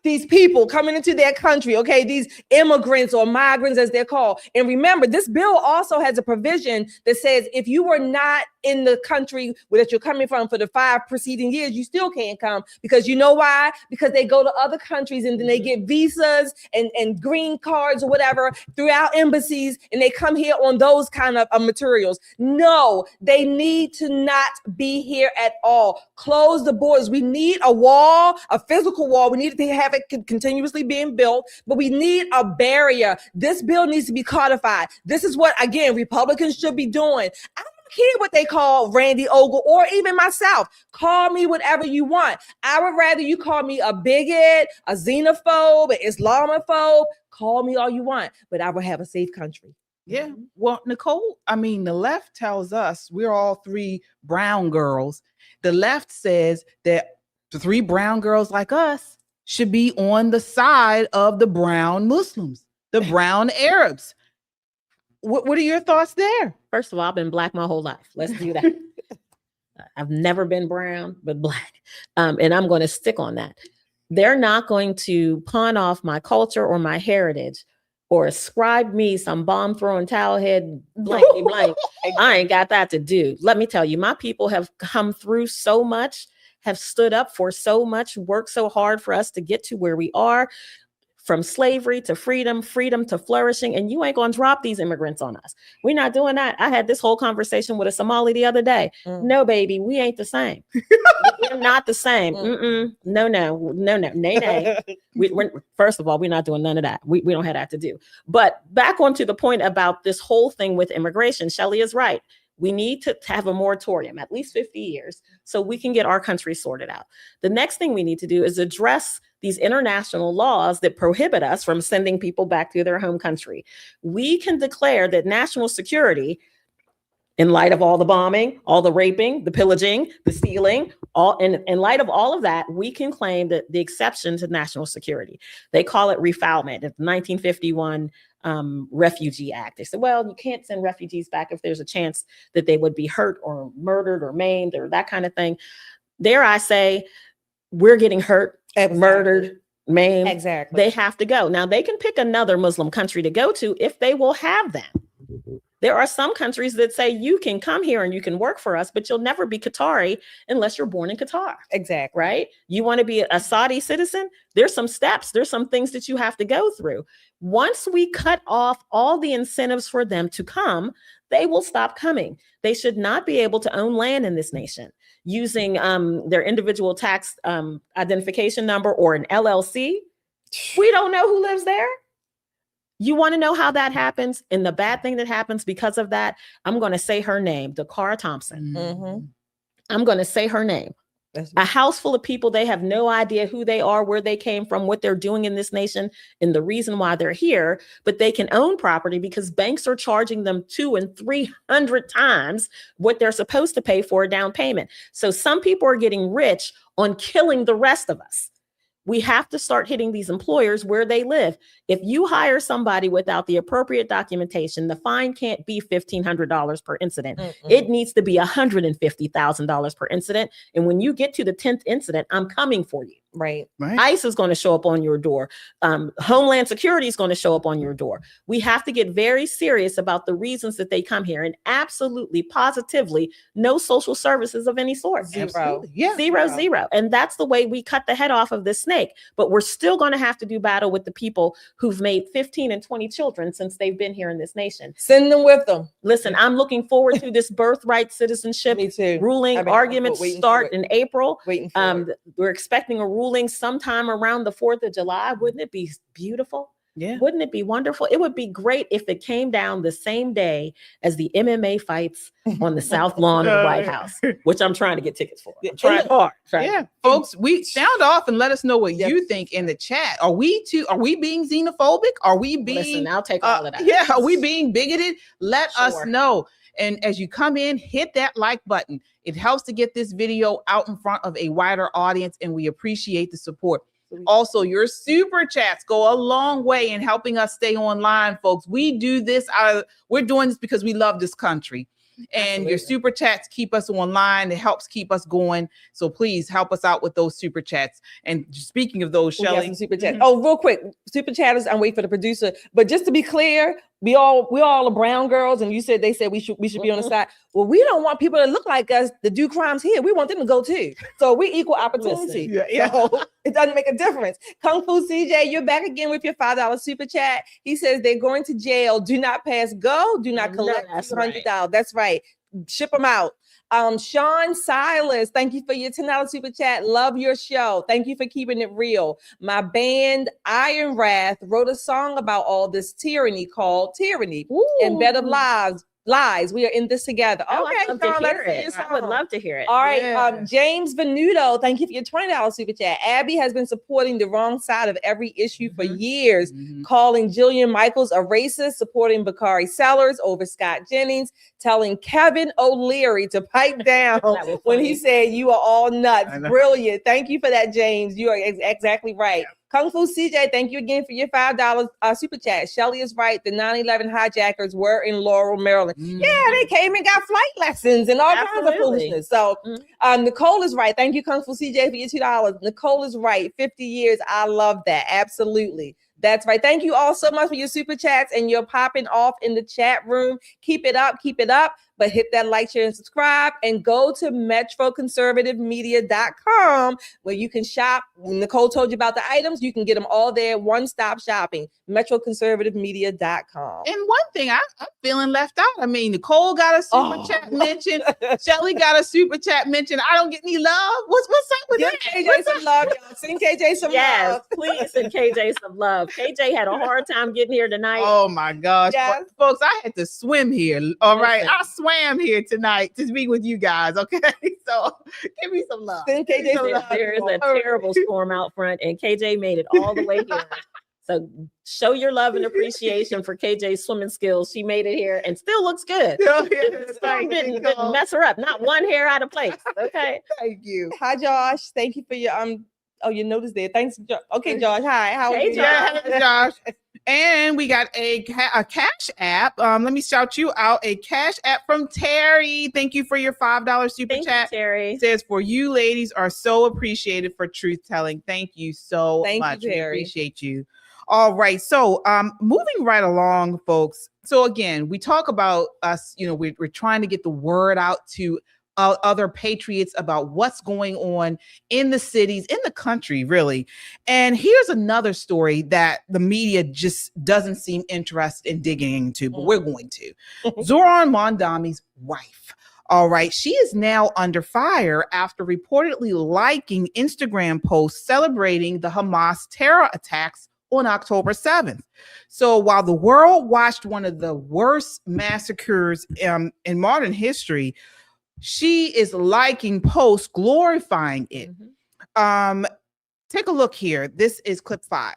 these people coming into their country, okay? These immigrants or migrants, as they're called. And remember, this bill also has a provision that says if you were not in the country that you're coming from for the 5 preceding years, you still can't come, because you know why? Because they go to other countries and then they get visas and green cards or whatever through our embassies, and they come here on those kind of materials. No, they need to not be here at all. Close the borders. We need a wall, a physical wall. We need to have it continuously being built, but we need a barrier. This bill needs to be codified. This is what, again, Republicans should be doing. I don't care what they call Randy Ogle or even myself. Call me whatever you want. I would rather you call me a bigot, a xenophobe, an Islamophobe. Call me all you want, but I will have a safe country. Yeah. Well, Nicole, I mean, the left tells us we're all 3 brown girls. The left says that the 3 brown girls like us should be on the side of the brown Muslims, the brown Arabs. What are your thoughts there? First of all, I've been black my whole life. Let's do that. I've never been brown, but black. And I'm going to stick on that. They're not going to pawn off my culture or my heritage or ascribe me some bomb throwing towel head blankety blank. I ain't got that to do. Let me tell you, my people have come through so much, have stood up for so much, worked so hard for us to get to where we are. From slavery to freedom, freedom to flourishing, and you ain't gonna drop these immigrants on us. We're not doing that. I had this whole conversation with a Somali the other day. No, baby, we ain't the same. We're not the same. No, nay. First of all, we're not doing none of that. We don't have that to do. But back onto the point about this whole thing with immigration, Shelley is right. We need to have a moratorium, at least 50 years, so we can get our country sorted out. The next thing we need to do is address these international laws that prohibit us from sending people back to their home country. We can declare that national security, in light of all the bombing, all the raping, the pillaging, the stealing, in light of all of that, we can claim that the exception to national security. They call it refoulement. It's the 1951 Refugee Act. They said, well, you can't send refugees back if there's a chance that they would be hurt or murdered or maimed or that kind of thing. Dare I say, we're getting hurt, murdered, maimed. Exactly. They have to go. Now, they can pick another Muslim country to go to if they will have them. There are some countries that say you can come here and you can work for us, but you'll never be Qatari unless you're born in Qatar. Exactly. Right? You want to be a Saudi citizen? There's some steps. There's some things that you have to go through. Once we cut off all the incentives for them to come, they will stop coming. They should not be able to own land in this nation using their individual tax identification number or an LLC. We don't know who lives there. You want to know how that happens? And the bad thing that happens because of that, I'm going to say her name, Dakara Thompson. I'm going to say her name. A house full of people, they have no idea who they are, where they came from, what they're doing in this nation, and the reason why they're here. But they can own property because banks are charging them 200 and 300 times what they're supposed to pay for a down payment. So some people are getting rich on killing the rest of us. We have to start hitting these employers where they live. If you hire somebody without the appropriate documentation, the fine can't be $1,500 per incident. It needs to be $150,000 per incident. And when you get to the 10th incident, I'm coming for you. Right. ICE is going to show up on your door. Homeland Security is going to show up on your door. We have to get very serious about the reasons that they come here, and absolutely, positively, no social services of any sort. Zero. Yeah. Zero. And that's the way we cut the head off of this snake. But we're still going to have to do battle with the people who've made 15 and 20 children since they've been here in this nation. Send them with them. Listen, I'm looking forward to this birthright citizenship ruling. Arguments start in April. We're expecting a ruling sometime around the 4th of July. Wouldn't it be beautiful? Yeah. Wouldn't it be wonderful? It would be great if it came down the same day as the MMA fights on the South Lawn of the White House, which I'm trying to get tickets for. I'm trying hard. Yeah, folks, we sound off and let us know what you think in the chat. Are we being xenophobic? Are we being Listen, I'll take all of that. Yeah, are we being bigoted? Let us know. And as you come in, hit that like button. It helps to get this video out in front of a wider audience, and we appreciate the support. Also, your super chats go a long way in helping us stay online, folks. We do this. We're doing this because we love this country. And Absolutely. Your super chats keep us online. It helps keep us going. So please help us out with those super chats. And speaking of those, Shelly, super chats. Oh, real quick, super chatters. I'm waiting for the producer. But just to be clear, we all are brown girls, and they said we should be on the side. Well, we don't want people that look like us to do crimes here. We want them to go too. So we equal opportunity. So it doesn't make a difference. Kung Fu CJ, you're back again with your $5 super chat. He says they're going to jail. Do not pass go. Do not collect $200. Right. That's right. Ship them out. Sean Silas, thank you for your $10 super chat. Love your show. Thank you for keeping it real. My band Iron Wrath wrote a song about all this tyranny called Tyranny and Bed of Lies. We are in this together. Oh, okay, I'd love to hear it. I would love to hear it. All right, James Venuto, thank you for your $20 super chat. Abby has been supporting the wrong side of every issue for years, calling Jillian Michaels a racist, supporting Bakari Sellers over Scott Jennings, telling Kevin O'Leary to pipe down when he said you are all nuts. Brilliant. Thank you for that, James. You are exactly right. Kung Fu CJ, thank you again for your $5 super chat. Shelly is right. The 9/11 hijackers were in Laurel, Maryland. Yeah, they came and got flight lessons and all kinds of foolishness. So Nicole is right. Thank you, Kung Fu CJ, for your $2. Nicole is right. 50 years. I love that. Absolutely. That's right. Thank you all so much for your super chats and your popping off in the chat room. Keep it up. Keep it up. But hit that like, share, and subscribe, and go to metroconservativemedia.com where you can shop. Nicole told you about the items. You can get them all there. One-stop shopping. metroconservativemedia.com. And one thing, I'm feeling left out. I mean, Nicole got a super chat mention. Shelly got a super chat mention. I don't get any love. What's up with that? KJ some love, y'all. Send KJ some love. Yes, please send KJ some love. KJ had a hard time getting here tonight. Oh my gosh. Yes. Folks, I had to swim here. All right. I swam here tonight to be with you guys. Okay. So give me some love. Send KJ some love. There is a terrible storm out front, and KJ made it all the way here. So show your love and appreciation for KJ's swimming skills. She made it here and still looks good. Didn't mess her up. Not one hair out of place. Okay. Thank you. Hi, Josh. Thank you for your your notice there. Thanks. Okay, Josh. Hi. How are you? Hey, Josh. And we got a Cash App. Let me shout you out. A Cash App from Terry. Thank you for your $5 super chat. Thank you, Terry. It says, for you ladies are so appreciated for truth telling. Thank you so much. We appreciate you. All right. So moving right along, folks. So again, we talk about us, we're trying to get the word out to other patriots about what's going on in the cities, in the country, really. And here's another story that the media just doesn't seem interested in digging into, but we're going to. Zohran Mamdani's wife. All right. She is now under fire after reportedly liking Instagram posts celebrating the Hamas terror attacks on October 7th. So while the world watched one of the worst massacres in modern history, she is liking posts glorifying it. Take a look here. This is clip 5.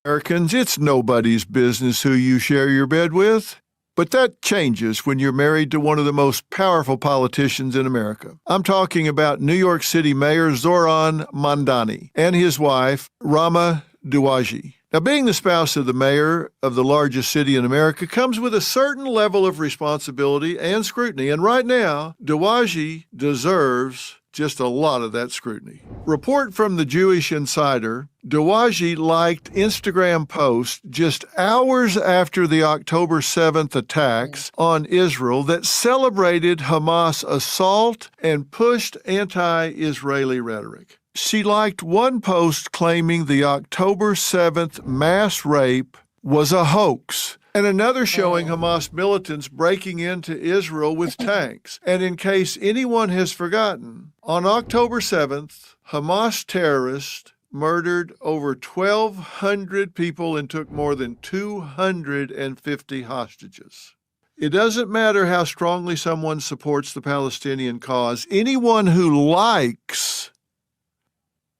Americans, it's nobody's business who you share your bed with. But that changes when you're married to one of the most powerful politicians in America. I'm talking about New York City Mayor Zohran Mamdani and his wife, Rama Douaji. Now, being the spouse of the mayor of the largest city in America comes with a certain level of responsibility and scrutiny. And right now, Douaji deserves just a lot of that scrutiny. Report from the Jewish Insider, Douaji liked Instagram posts just hours after the October 7th attacks on Israel that celebrated Hamas assault and pushed anti-Israeli rhetoric. She liked one post claiming the October 7th mass rape was a hoax, and another showing Hamas militants breaking into Israel with tanks. And in case anyone has forgotten, on October 7th, Hamas terrorists murdered over 1,200 people and took more than 250 hostages. It doesn't matter how strongly someone supports the Palestinian cause. Anyone who likes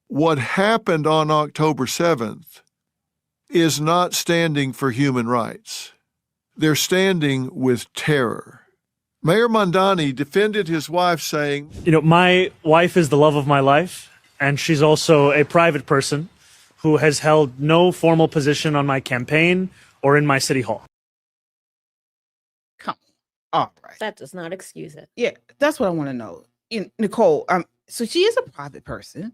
what happened on October 7th is not standing for human rights. They're standing with terror. Mayor Mamdani defended his wife, saying, My wife is the love of my life, and she's also a private person who has held no formal position on my campaign or in my city hall. Come on. All right. That does not excuse it. Yeah, that's what I want to know. Nicole, so she is a private person,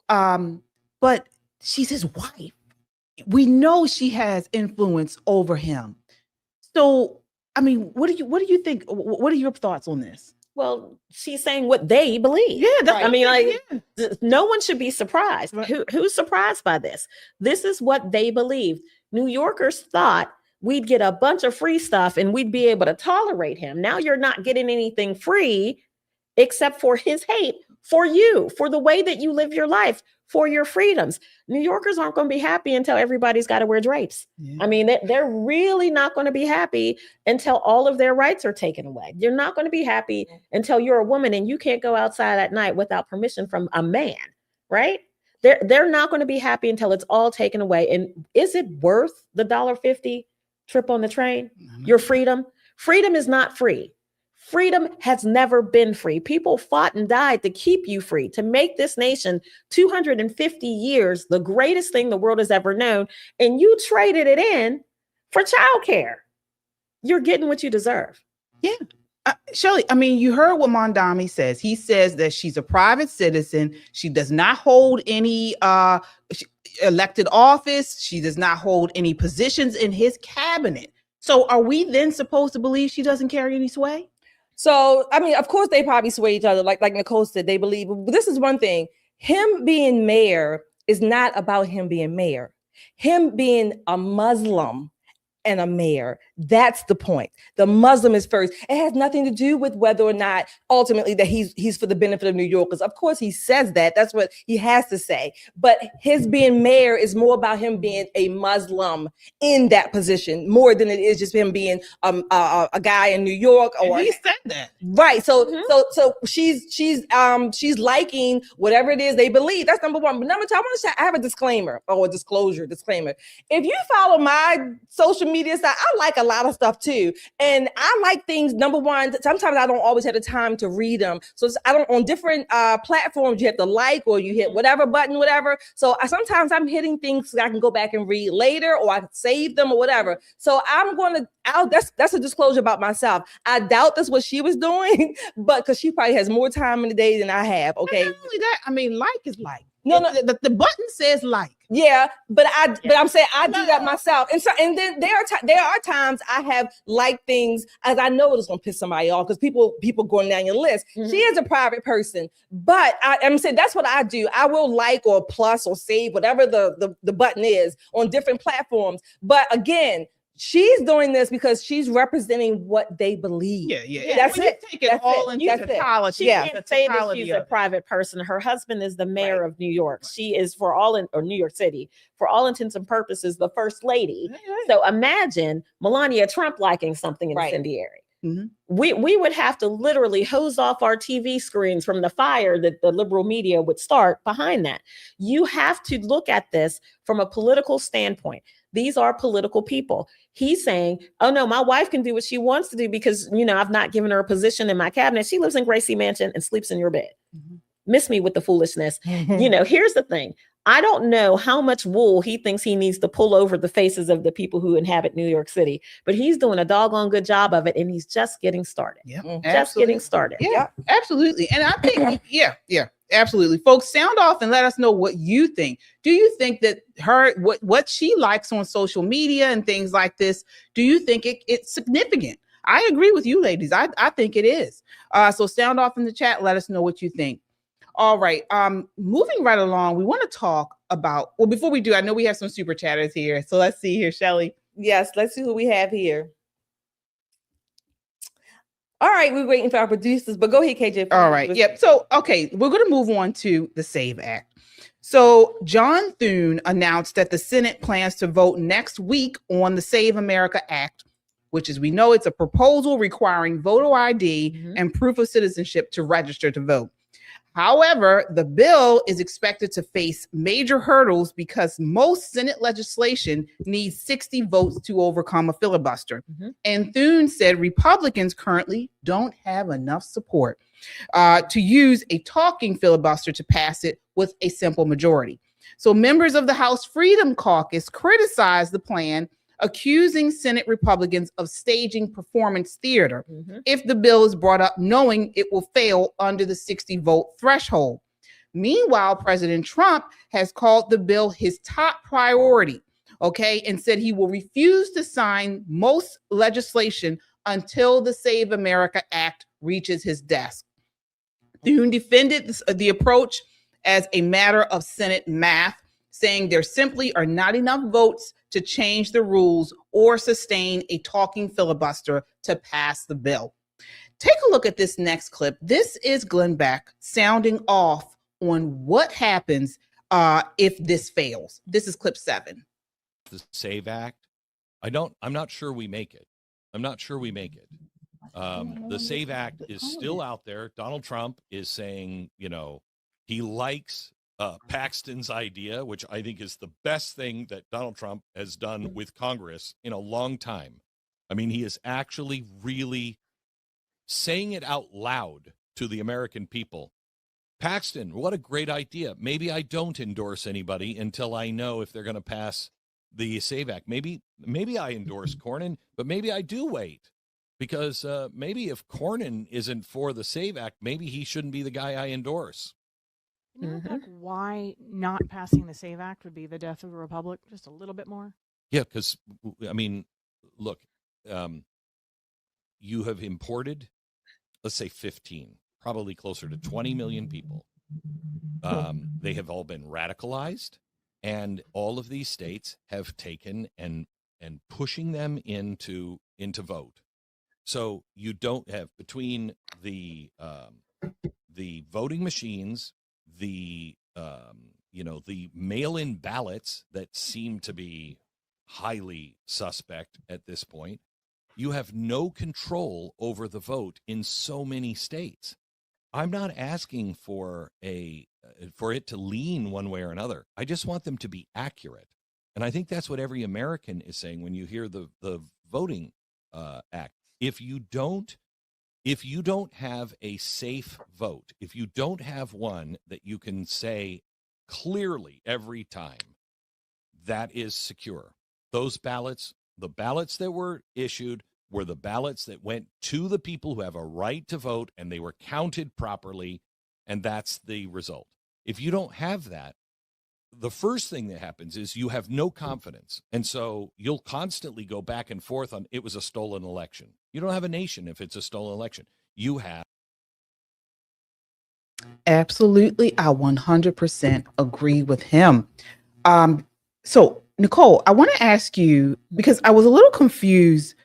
but she's his wife. We know she has influence over him. So, I mean, what do you think? What are your thoughts on this? Well, she's saying what they believe. Yeah, I mean, no one should be surprised. Right. Who's surprised by this? This is what they believe. New Yorkers thought we'd get a bunch of free stuff and we'd be able to tolerate him. Now you're not getting anything free except for his hate for you, for the way that you live your life, for your freedoms. New Yorkers aren't going to be happy until everybody's got to wear drapes. Yeah. I mean, they're really not going to be happy until all of their rights are taken away. You're not going to be happy until you're a woman and you can't go outside at night without permission from a man, right? They're not going to be happy until it's all taken away. And is it worth the $1.50 trip on the train? Your freedom? Freedom is not free. Freedom has never been free. People fought and died to keep you free, to make this nation 250 years the greatest thing the world has ever known. And you traded it in for childcare. You're getting what you deserve. Yeah. Shelley, I mean, you heard what Mamdani says. He says that she's a private citizen. She does not hold any elected office. She does not hold any positions in his cabinet. So are we then supposed to believe she doesn't carry any sway? So, I mean, of course, they probably sway each other. Like Nicole said, they believe. But this is one thing. Him being mayor is not about him being mayor. Him being a Muslim and a mayor, that's the point. The Muslim is first. It has nothing to do with whether or not ultimately that he's for the benefit of New Yorkers. Of course, he says that. That's what he has to say. But his being mayor is more about him being a Muslim in that position, more than it is just him being a guy in New York. Or and he said that, right? So so she's liking whatever it is they believe. That's number one. But number two, I have a disclaimer or a disclosure. If you follow my social media side, I like a lot of stuff too. And I like things, number one, sometimes I don't always have the time to read them. So I don't, on different platforms, you have to like, or you hit whatever button, whatever. So sometimes I'm hitting things so I can go back and read later, or I can save them or whatever. So that's a disclosure about myself. I doubt that's what she was doing, but because she probably has more time in the day than I have. Okay. Not only that, I mean, like is like. No, the button says like. Yeah, but I'm saying I do that myself, and then there are times I have liked things as I know it's gonna piss somebody off because people going down your list. Mm-hmm. She is a private person, but I'm saying that's what I do. I will like or plus or save whatever the button is on different platforms. But again, she's doing this because she's representing what they believe. Yeah. That's it. Take it all into totality. She can't say that she's a private person. Her husband is the mayor of New York. Right. She is or New York City, for all intents and purposes, the first lady. Right. So imagine Melania Trump liking something incendiary. Mm-hmm. We would have to literally hose off our TV screens from the fire that the liberal media would start behind that. You have to look at this from a political standpoint. These are political people. He's saying, oh no, my wife can do what she wants to do because, I've not given her a position in my cabinet. She lives in Gracie Mansion and sleeps in your bed. Mm-hmm. Miss me with the foolishness. Here's the thing. I don't know how much wool he thinks he needs to pull over the faces of the people who inhabit New York City, but he's doing a doggone good job of it. And he's just getting started. Yep. Just getting started. Yeah, absolutely. And I think, yeah. Absolutely. Folks, sound off and let us know what you think. Do you think that what she likes on social media and things like this, do you think it's significant? I agree with you, ladies. I think it is. So sound off in the chat. Let us know what you think. All right. Moving right along, we want to talk about, well, before we do, I know we have some super chatters here. So let's see here, Shelley. Yes, let's see who we have here. All right, we're waiting for our producers, but go ahead, KJ. All right. Yep. So, okay, we're going to move on to the SAVE Act. So John Thune announced that the Senate plans to vote next week on the Save America Act, which, as we know, it's a proposal requiring voter ID and proof of citizenship to register to vote. However, the bill is expected to face major hurdles because most Senate legislation needs 60 votes to overcome a filibuster. And Thune said Republicans currently don't have enough support to use a talking filibuster to pass it with a simple majority. So members of the House Freedom Caucus criticized the plan, accusing Senate Republicans of staging performance theater if the bill is brought up, knowing it will fail under the 60-vote threshold. Meanwhile, President Trump has called the bill his top priority, and said he will refuse to sign most legislation until the Save America Act reaches his desk. Thune defended the approach as a matter of Senate math, saying there simply are not enough votes to change the rules or sustain a talking filibuster to pass the bill. Take a look at this next clip. This is Glenn Beck sounding off on what happens if this fails. This is clip 7. The SAVE Act, I'm not sure we make it. I'm not sure we make it. The SAVE Act is still out there. Donald Trump is saying, he likes Paxton's idea, which I think is the best thing that Donald Trump has done with Congress in a long time. I mean, he is actually really saying it out loud to the American people. Paxton, what a great idea. Maybe I don't endorse anybody until I know if they're going to pass the SAVE Act. Maybe I endorse Cornyn, but maybe I do wait. Because maybe if Cornyn isn't for the SAVE Act, maybe he shouldn't be the guy I endorse. Why not passing the SAVE Act would be the death of the republic? Just a little bit more. Yeah, because look, you have imported, let's say 15, probably closer to 20 million people. They have all been radicalized, and all of these states have taken and pushing them into vote. So you don't have, between the voting machines, the mail-in ballots that seem to be highly suspect at this point, you have no control over the vote in so many states. I'm not asking for it to lean one way or another. I just want them to be accurate. And I think that's what every American is saying when you hear the voting act. If you don't have a safe vote, if you don't have one that you can say clearly every time, that is secure. Those ballots, the ballots that were issued were the ballots that went to the people who have a right to vote, and they were counted properly, and that's the result. If you don't have that, the first thing that happens is you have no confidence. And so you'll constantly go back and forth on it was a stolen election. You don't have a nation if it's a stolen election. You have. Absolutely. I 100% agree with him. So, Nicole, I want to ask you, because I was a little confused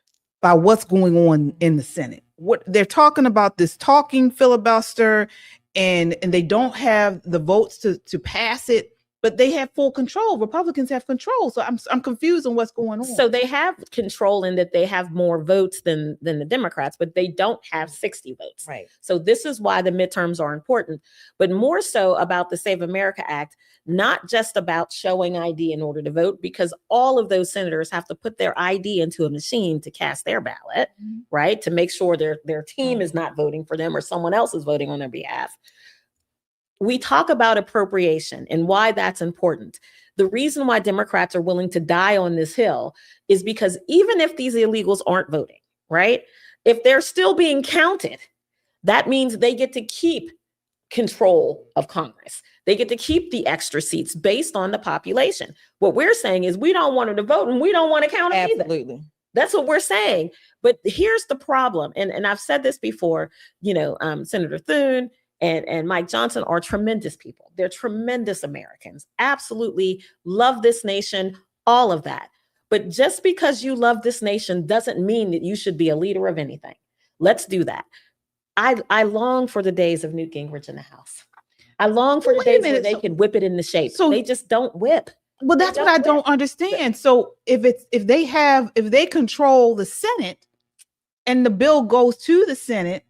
by what's going on in the Senate. What they're talking about, this talking filibuster, and they don't have the votes to pass it. But they have full control. Republicans have control. So I'm confused on what's going on. So they have control in that they have more votes than the Democrats, but they don't have 60 votes. Right. So this is why the midterms are important, but more so about the Save America Act, not just about showing ID in order to vote, because all of those senators have to put their ID into a machine to cast their ballot, right? To make sure their team is not voting for them or someone else is voting on their behalf. We talk about appropriation and why that's important. The reason why Democrats are willing to die on this hill is because even if these illegals aren't voting, right? If they're still being counted, that means they get to keep control of Congress. They get to keep the extra seats based on the population. What we're saying is we don't want them to vote and we don't want to count them either. That's what we're saying. But here's the problem. And I've said this before, Senator Thune and Mike Johnson are tremendous people. They're tremendous Americans, absolutely love this nation, all of that. But just because you love this nation doesn't mean that you should be a leader of anything. Let's do that. I long for the days of Newt Gingrich in the House. I long for the days where they could whip it into shape. So they just don't whip. Well, that's what I don't understand. So if they control the Senate and the bill goes to the Senate,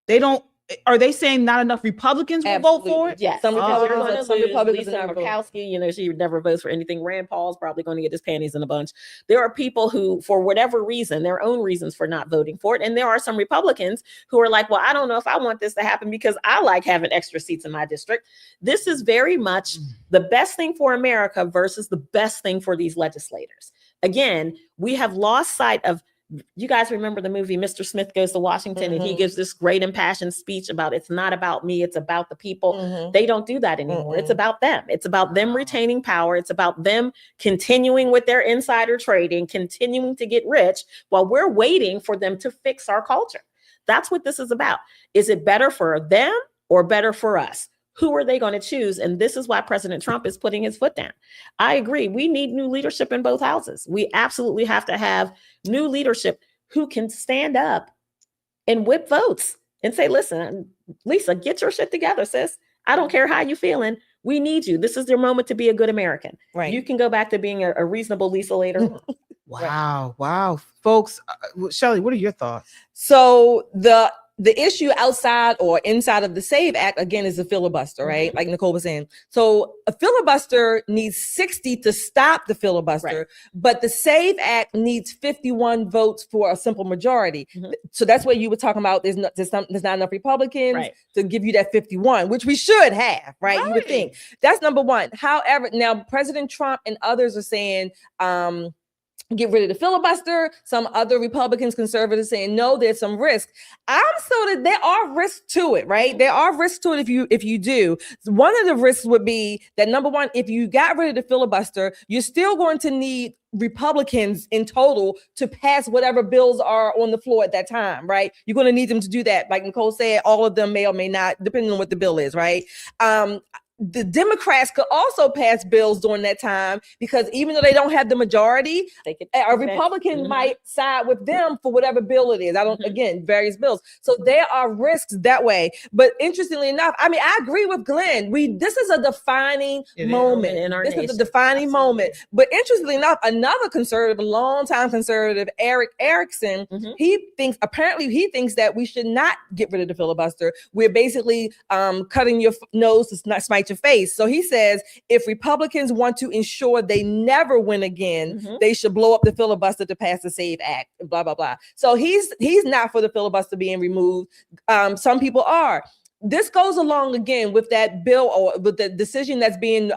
they don't are they saying not enough Republicans will vote for it? Yes. Some Republicans, You're gonna some lose Republicans Lisa never vote. Murkowski, you know, she never votes for anything. Rand Paul's probably going to get his panties in a bunch. There are people who, for whatever reason, their own reasons for not voting for it. And there are some Republicans who are like, well, I don't know if I want this to happen because I like having extra seats in my district. This is very much the best thing for America versus the best thing for these legislators. Again, we have lost sight of, you guys remember the movie Mr. Smith Goes to Washington, and he gives this great impassioned speech about it's not about me, it's about the people. They don't do that anymore. It's about them. It's about them retaining power. It's about them continuing with their insider trading, continuing to get rich while we're waiting for them to fix our culture. That's what this is about. Is it better for them or better for us? Who are they going to choose? And this is why President Trump is putting his foot down. I agree. We need new leadership in both houses. We absolutely have to have new leadership who can stand up and whip votes and say, listen, Lisa, get your shit together, sis. I don't care how you're feeling. We need you. This is your moment to be a good American. Right. You can go back to being a reasonable Lisa later. Wow. Folks, Shelley, what are your thoughts? So the issue outside or inside of the SAVE Act, again, is a filibuster, right? Like Nicole was saying. So a filibuster needs 60 to stop the filibuster, but the SAVE Act needs 51 votes for a simple majority. So that's what you were talking about. There's not enough Republicans to give you that 51, which we should have, right? You would think. That's number one. However, now President Trump and others are saying, get rid of the filibuster. Some other Republicans, conservatives saying, no, there's some risk. There are risks to it, right? There are risks to it if you do. One of the risks would be that, number one, if you got rid of the filibuster, you're still going to need Republicans in total to pass whatever bills are on the floor at that time, right? You're going to need them to do that. Like Nicole said, all of them may or may not, depending on what the bill is, right? The Democrats could also pass bills during that time because even though they don't have the majority, a Republican might side with them for whatever bill it is. Again, various bills. So there are risks that way. But interestingly enough, I mean, I agree with Glenn. This is a defining moment in our nation. This is a defining moment. But interestingly enough, another conservative, a longtime conservative, Eric Erickson, he thinks that we should not get rid of the filibuster. We're basically cutting your nose to not smite your face. So he says if Republicans want to ensure they never win again, they should blow up the filibuster to pass the SAVE Act, blah, blah, blah. So he's not for the filibuster being removed. Some people are. This goes along again with that bill or with the decision that's being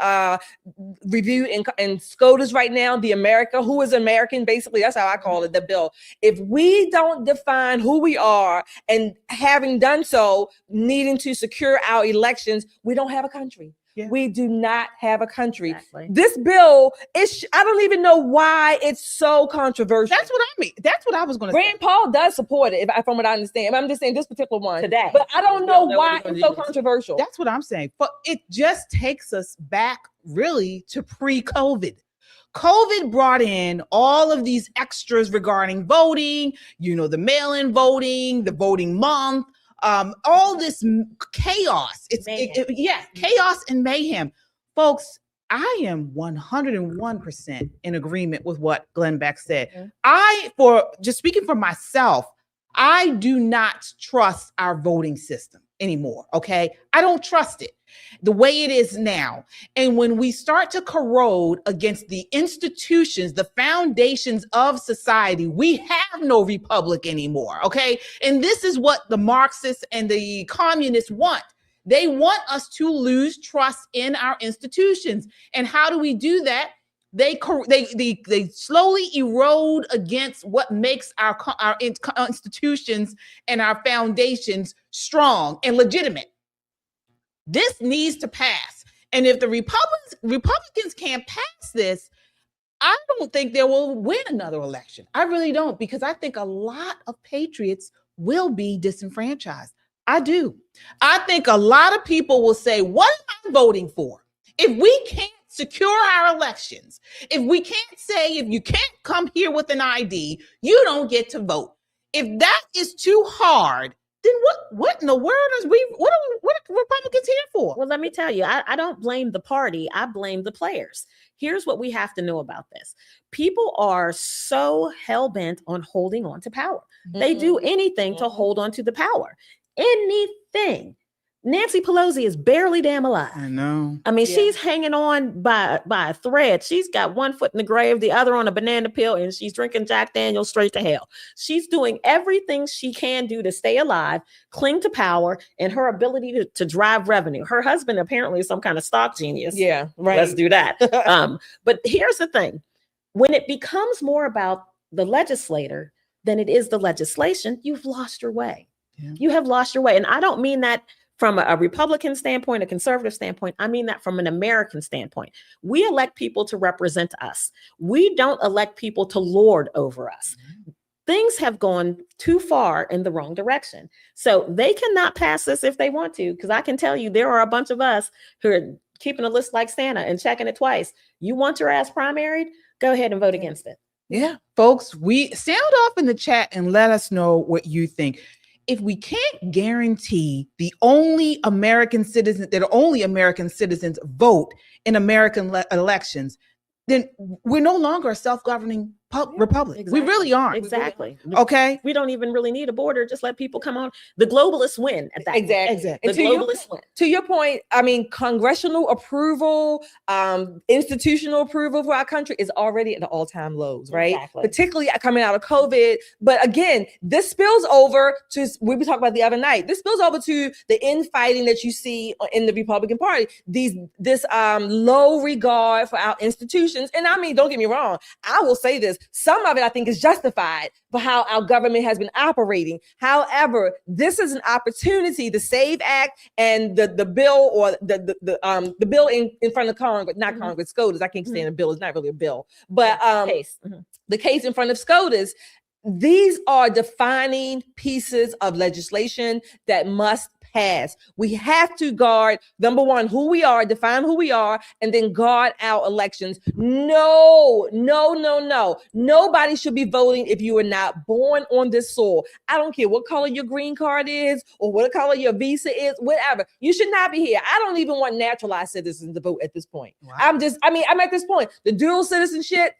reviewed in SCOTUS right now, the America, who is American, basically, that's how I call it, the bill. If we don't define who we are and having done so, needing to secure our elections, we don't have a country. We do not have a country. This bill is, I don't even know why it's so controversial. That's what I mean. That's what I was going to say. Rand Paul does support it, from what I understand. I'm just saying this particular one today, but I don't know why it's so controversial. That's what I'm saying. But it just takes us back really to pre-COVID. COVID brought in all of these extras regarding voting, the mail-in voting, the voting month, all this chaos. Chaos and mayhem. Folks, I am 101% in agreement with what Glenn Beck said. Just speaking for myself, I do not trust our voting system anymore. Okay. I don't trust it the way it is now. And when we start to corrode against the institutions, the foundations of society, we have no republic anymore. Okay. And this is what the Marxists and the communists want. They want us to lose trust in our institutions. And how do we do that? They slowly erode against what makes our institutions and our foundations strong and legitimate. This needs to pass. And if the Republicans can't pass this, I don't think they will win another election. I really don't, because I think a lot of patriots will be disenfranchised. I do. I think a lot of people will say, what am I voting for? If we can't secure our elections, if we can't say, if you can't come here with an ID, you don't get to vote. If that is too hard, then what in the world what are Republicans here for? Well, let me tell you, I don't blame the party. I blame the players. Here's what we have to know about this. People are so hell-bent on holding on to power. They do anything to hold on to the power. thing. Nancy Pelosi is barely damn alive. I know. I mean, she's hanging on by a thread. She's got one foot in the grave, the other on a banana peel, and she's drinking Jack Daniels straight to hell. She's doing everything she can do to stay alive, cling to power, and her ability to drive revenue. Her husband apparently is some kind of stock genius. Yeah, right. Let's do that. But here's the thing. When it becomes more about the legislator than it is the legislation, you've lost your way. Yeah. You have lost your way. And I don't mean that from a Republican standpoint, a conservative standpoint. I mean that from an American standpoint. We elect people to represent us. We don't elect people to lord over us. Mm-hmm. Things have gone too far in the wrong direction. So they cannot pass this if they want to, because I can tell you there are a bunch of us who are keeping a list like Santa and checking it twice. You want your ass primaried? Go ahead and vote against it. Yeah, folks, we sound off in the chat and let us know what you think. If we can't guarantee that only American citizens vote in American elections, then we're no longer a self-governing republic. Exactly. We really aren't. Exactly. Okay. We don't even really need a border. Just let people come on. The globalists win at that Exactly. point. And The globalists win. To your point, I mean, congressional approval, institutional approval for our country is already at the all-time lows, right? Exactly. Particularly coming out of COVID. But again, this spills over to, we were talking about the other night, this spills over to the infighting that you see in the Republican Party. This low regard for our institutions. And I mean, don't get me wrong, I will say this, some of it I think is justified for how our government has been operating. However, this is an opportunity, the SAVE Act and the bill, or the bill in front of Congress, not Congress, SCOTUS. I can't stand a bill. It's not really a bill, but the case in front of SCOTUS. These are defining pieces of legislation that must pass. We have to guard, number one, who we are, define who we are, and then guard our elections. No. Nobody should be voting if you are not born on this soil. I don't care what color your green card is or what color your visa is, whatever. You should not be here. I don't even want naturalized citizens to vote at this point. Wow. I'm at this point. The dual citizenship.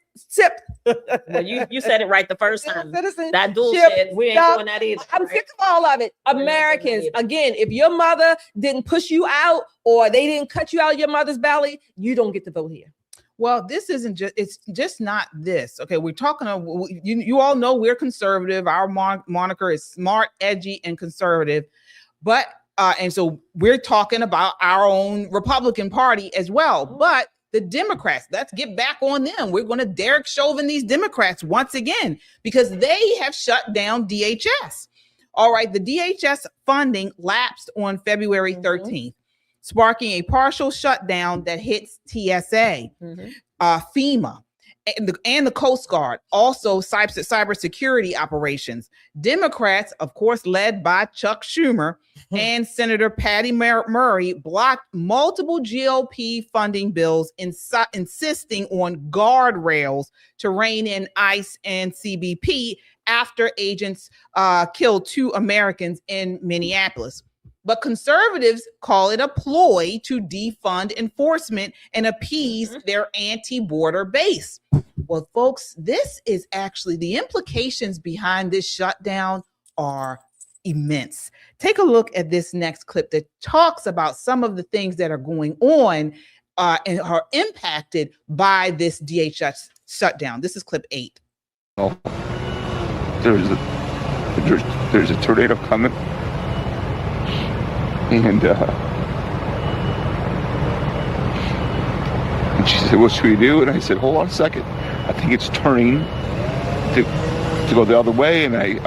Well, you said it right the first time. That dual shit, shit, we ain't doing that either. I'm sick of all of it. Americans, again, if your mother didn't push you out or they didn't cut you out of your mother's belly, you don't get to vote here. Well, this isn't just, it's just not this. Okay, we're talking, you all know we're conservative. Our moniker is smart, edgy, and conservative. But, and so we're talking about our own Republican Party as well. But the Democrats, let's get back on them. We're going to Derek Chauvin these Democrats once again, because they have shut down DHS. All right, the DHS funding lapsed on February 13th, sparking a partial shutdown that hits TSA, FEMA, and the Coast Guard, also cybersecurity operations. Democrats, of course, led by Chuck Schumer and Senator Patty Murray, blocked multiple GOP funding bills, insisting on guardrails to rein in ICE and CBP after agents killed 2 Americans in Minneapolis. But conservatives call it a ploy to defund enforcement and appease their anti-border base. Well, folks, this is actually, the implications behind this shutdown are immense. Take a look at this next clip that talks about some of the things that are going on and are impacted by this DHS shutdown. This is clip 8. Oh, there's a tornado coming. And she said, "What should we do?" And I said, "Hold on a second. I think it's turning to go the other way." And I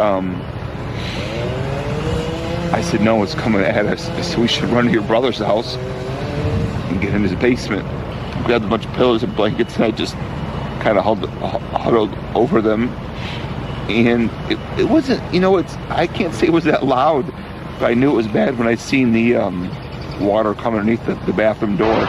said, "No, it's coming at us." I said, "We should run to your brother's house and get in his basement." I grabbed a bunch of pillows and blankets, and I just kind of huddled over them. And it wasn't, I can't say it was that loud. I knew it was bad when I seen the water come underneath the bathroom door.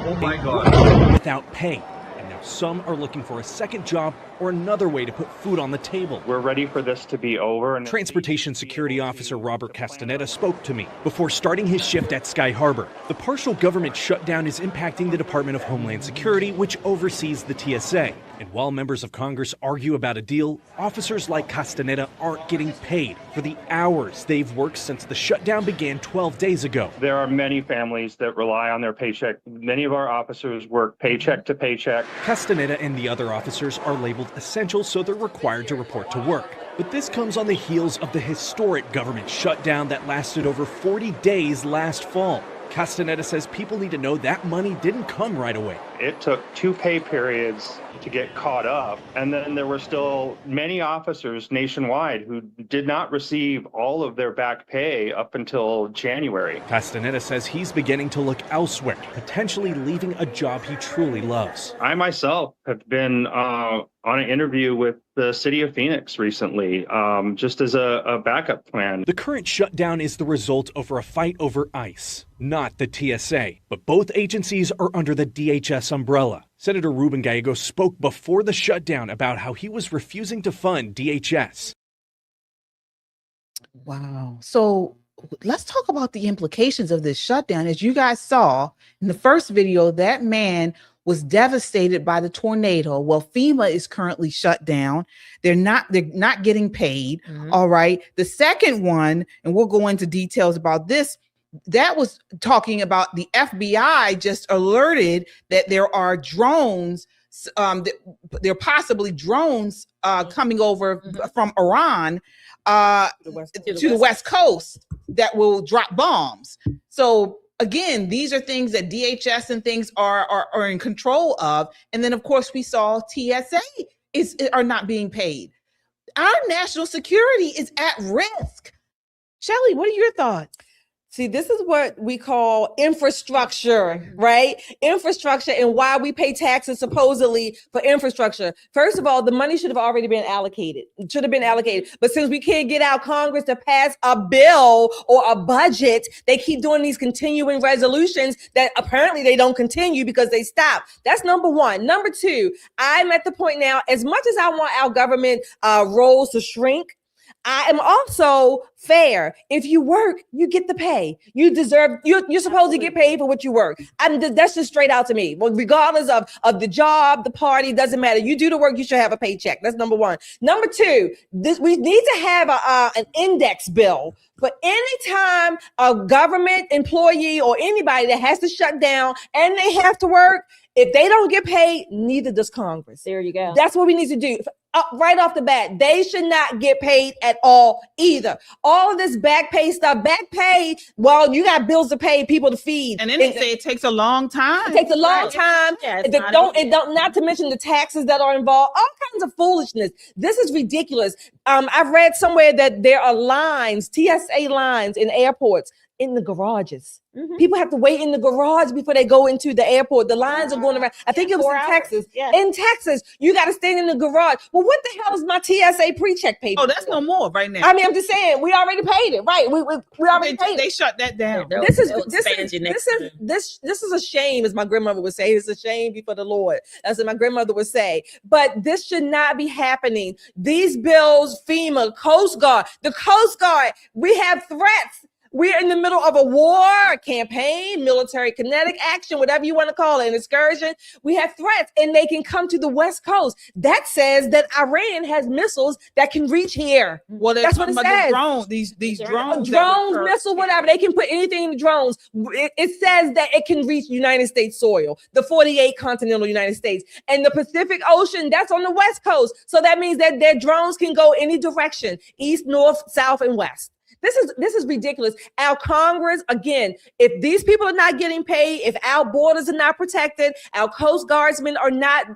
Oh my God. Without pay. And now some are looking for a second job or another way to put food on the table. We're ready for this to be over. And Transportation Security Officer Robert Castaneda spoke to me before starting his shift at Sky Harbor. The partial government shutdown is impacting the Department of Homeland Security, which oversees the TSA. And while members of Congress argue about a deal, officers like Castaneda aren't getting paid for the hours they've worked since the shutdown began 12 days ago. There are many families that rely on their paycheck. Many of our officers work paycheck to paycheck. Castaneda and the other officers are labeled essential, so they're required to report to work. But this comes on the heels of the historic government shutdown that lasted over 40 days last fall. Castaneda says people need to know that money didn't come right away. It took 2 pay periods to get caught up. And then there were still many officers nationwide who did not receive all of their back pay up until January. Castaneda says he's beginning to look elsewhere, potentially leaving a job he truly loves. I myself have been on an interview with the city of Phoenix recently, just as a backup plan. The current shutdown is the result over a fight over ICE, not the TSA. But both agencies are under the DHS umbrella. Senator Ruben Gallegos spoke before the shutdown about how he was refusing to fund DHS. Wow. So let's talk about the implications of this shutdown. As you guys saw in the first video, that man was devastated by the tornado. Well, FEMA is currently shut down. They're not getting paid. All right. The second one, and we'll go into details about this, that was talking about the FBI just alerted that there are drones, there are possibly drones coming over from Iran to the West Coast that will drop bombs. So again, these are things that DHS and things are in control of. And then, of course, we saw TSA are not being paid. Our national security is at risk. Shelley, what are your thoughts? See, this is what we call infrastructure, right? Infrastructure, and why we pay taxes supposedly for infrastructure. First of all, the money should have already been allocated. It should have been allocated. But since we can't get our Congress to pass a bill or a budget, they keep doing these continuing resolutions that apparently they don't continue because they stop. That's number one. Number two, I'm at the point now, as much as I want our government roles to shrink, I am also fair. If you work, you get the pay. You deserve, you're supposed to get paid for what you work. That's just straight out to me. Well, regardless of the job, the party, doesn't matter. You do the work, you should have a paycheck. That's number one. Number two, we need to have an index bill. But anytime a government employee or anybody that has to shut down and they have to work, if they don't get paid, neither does Congress. There you go. That's what we need to do. Right off the bat, they should not get paid at all either. All of this back pay stuff, back pay, well, you got bills to pay, people to feed. And then they say it takes a long time. It takes a long time. Yeah, not to mention the taxes that are involved, all kinds of foolishness. This is ridiculous. I've read somewhere that there are lines, TSA lines in airports in the garages. People have to wait in the garage before they go into the airport. The lines are going around. I think it was in Texas. Yeah. In Texas, you got to stand in the garage. Well, what the hell is my TSA pre-check paper? Oh, that's no more right now. I mean, I'm just saying, we already paid it, right? We already paid it. They shut that down. This is a shame, as my grandmother would say. It's a shame before the Lord. That's what my grandmother would say. But this should not be happening. These bills, FEMA, Coast Guard, the Coast Guard, we have threats. We're in the middle of a war, a campaign, military kinetic action, whatever you want to call it, an excursion. We have threats, and they can come to the West Coast. That says that Iran has missiles that can reach here. Well, that's what it says. These drones, missile, whatever. They can put anything in the drones. It says that it can reach United States soil, the 48 continental United States, and the Pacific Ocean. That's on the West Coast. So that means that their drones can go any direction: east, north, south, and west. This is ridiculous. Our Congress, again, if these people are not getting paid, if our borders are not protected, our Coast Guardsmen are not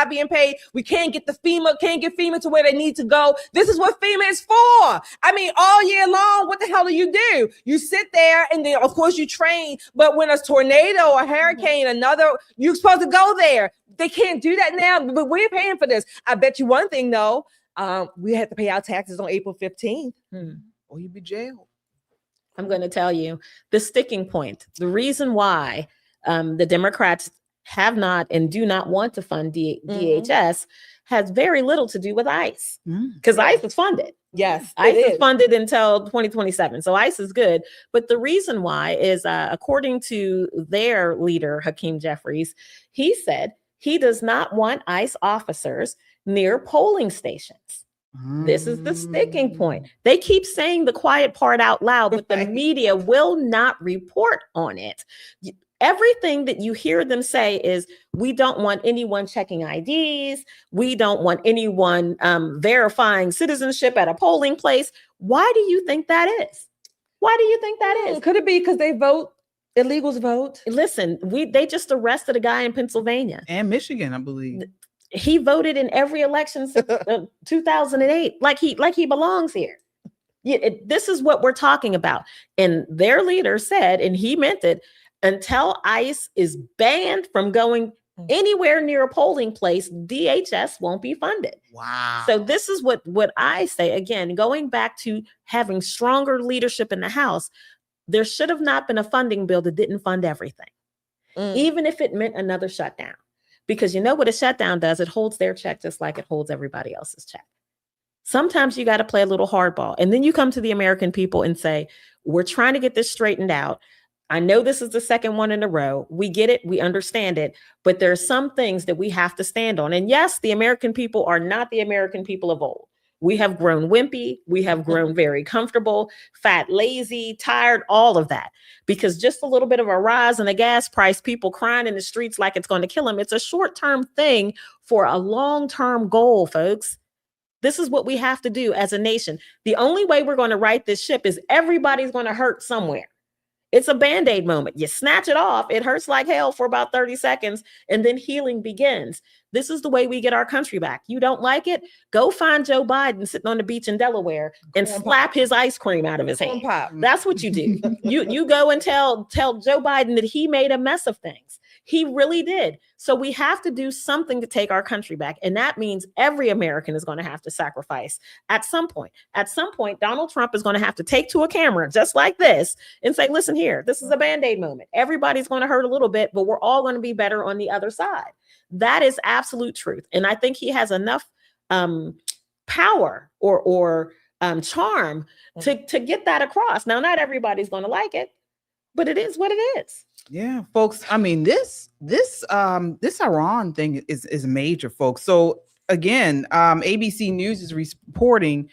being paid, we can't get FEMA to where they need to go. This is what FEMA is for. I mean, all year long, what the hell do? You sit there and then, of course, you train. But when a tornado, a hurricane, you're supposed to go there. They can't do that now, but we're paying for this. I bet you one thing, though, we have to pay our taxes on April 15th. Or you'd be jailed. I'm going to tell you the sticking point. The reason why the Democrats have not and do not want to fund DHS has very little to do with ICE, because ICE is funded. Yes, ICE is funded until 2027. So ICE is good. But the reason why is, according to their leader, Hakeem Jeffries, he said He does not want ICE officers near polling stations. This is the sticking point. They keep saying the quiet part out loud, but the media will not report on it. Everything that you hear them say is, we don't want anyone checking IDs. We don't want anyone verifying citizenship at a polling place. Why do you think that is? Why do you think that is? Could it be because they vote? Illegals vote? Listen, they just arrested a guy in Pennsylvania. And Michigan, I believe. He voted in every election since 2008, like he belongs here. This is what we're talking about. And their leader said, and he meant it, until ICE is banned from going anywhere near a polling place, DHS won't be funded. Wow. So this is what I say, again, going back to having stronger leadership in the House, there should have not been a funding bill that didn't fund everything, even if it meant another shutdown. Because you know what a shutdown does? It holds their check just like it holds everybody else's check. Sometimes you got to play a little hardball. And then you come to the American people and say, we're trying to get this straightened out. I know this is the second one in a row. We get it. We understand it. But there are some things that we have to stand on. And yes, the American people are not the American people of old. We have grown wimpy. We have grown very comfortable, fat, lazy, tired, all of that. Because just a little bit of a rise in the gas price, people crying in the streets like it's going to kill them. It's a short-term thing for a long-term goal, folks. This is what we have to do as a nation. The only way we're going to right this ship is everybody's going to hurt somewhere. It's a Band-Aid moment. You snatch it off. It hurts like hell for about 30 seconds, and then healing begins. This is the way we get our country back. You don't like it? Go find Joe Biden sitting on the beach in Delaware and slap his ice cream out of his hand. That's what you do. You go and tell Joe Biden that he made a mess of things. He really did. So we have to do something to take our country back. And that means every American is going to have to sacrifice at some point. At some point, Donald Trump is going to have to take to a camera just like this and say, listen here, this is a Band-Aid moment. Everybody's going to hurt a little bit, but we're all going to be better on the other side. That is absolute truth. And I think he has enough power or charm to get that across. Now, not everybody's going to like it, but it is what it is. Yeah, folks. I mean, this Iran thing is major, folks. So again, ABC News is reporting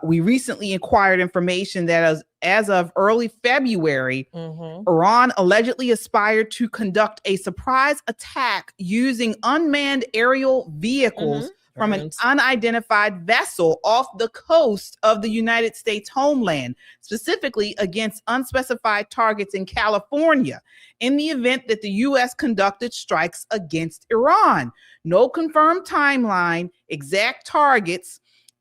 we recently acquired information that as of early February, Iran allegedly aspired to conduct a surprise attack using unmanned aerial vehicles from an unidentified vessel off the coast of the United States homeland, specifically against unspecified targets in California, in the event that the U.S. conducted strikes against Iran. No confirmed timeline, exact targets.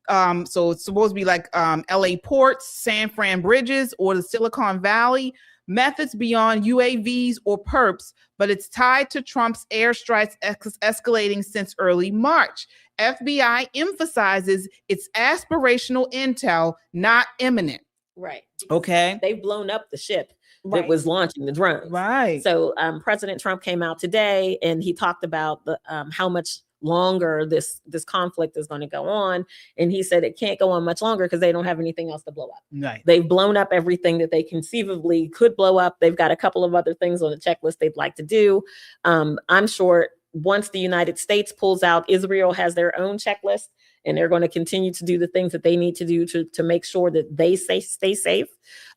So it's supposed to be like LA ports, San Fran bridges, or the Silicon Valley. Methods beyond UAVs or perps, but it's tied to Trump's airstrikes escalating since early March. FBI emphasizes it's aspirational intel, not imminent. Right. Okay. They've blown up the ship that was launching the drones. Right. So President Trump came out today and he talked about the how much longer this conflict is going to go on. And he said it can't go on much longer because they don't have anything else to blow up. Right. They've blown up everything that they conceivably could blow up. They've got a couple of other things on the checklist they'd like to do. I'm sure once the United States pulls out, Israel has their own checklist, and they're going to continue to do the things that they need to do to make sure that they stay safe.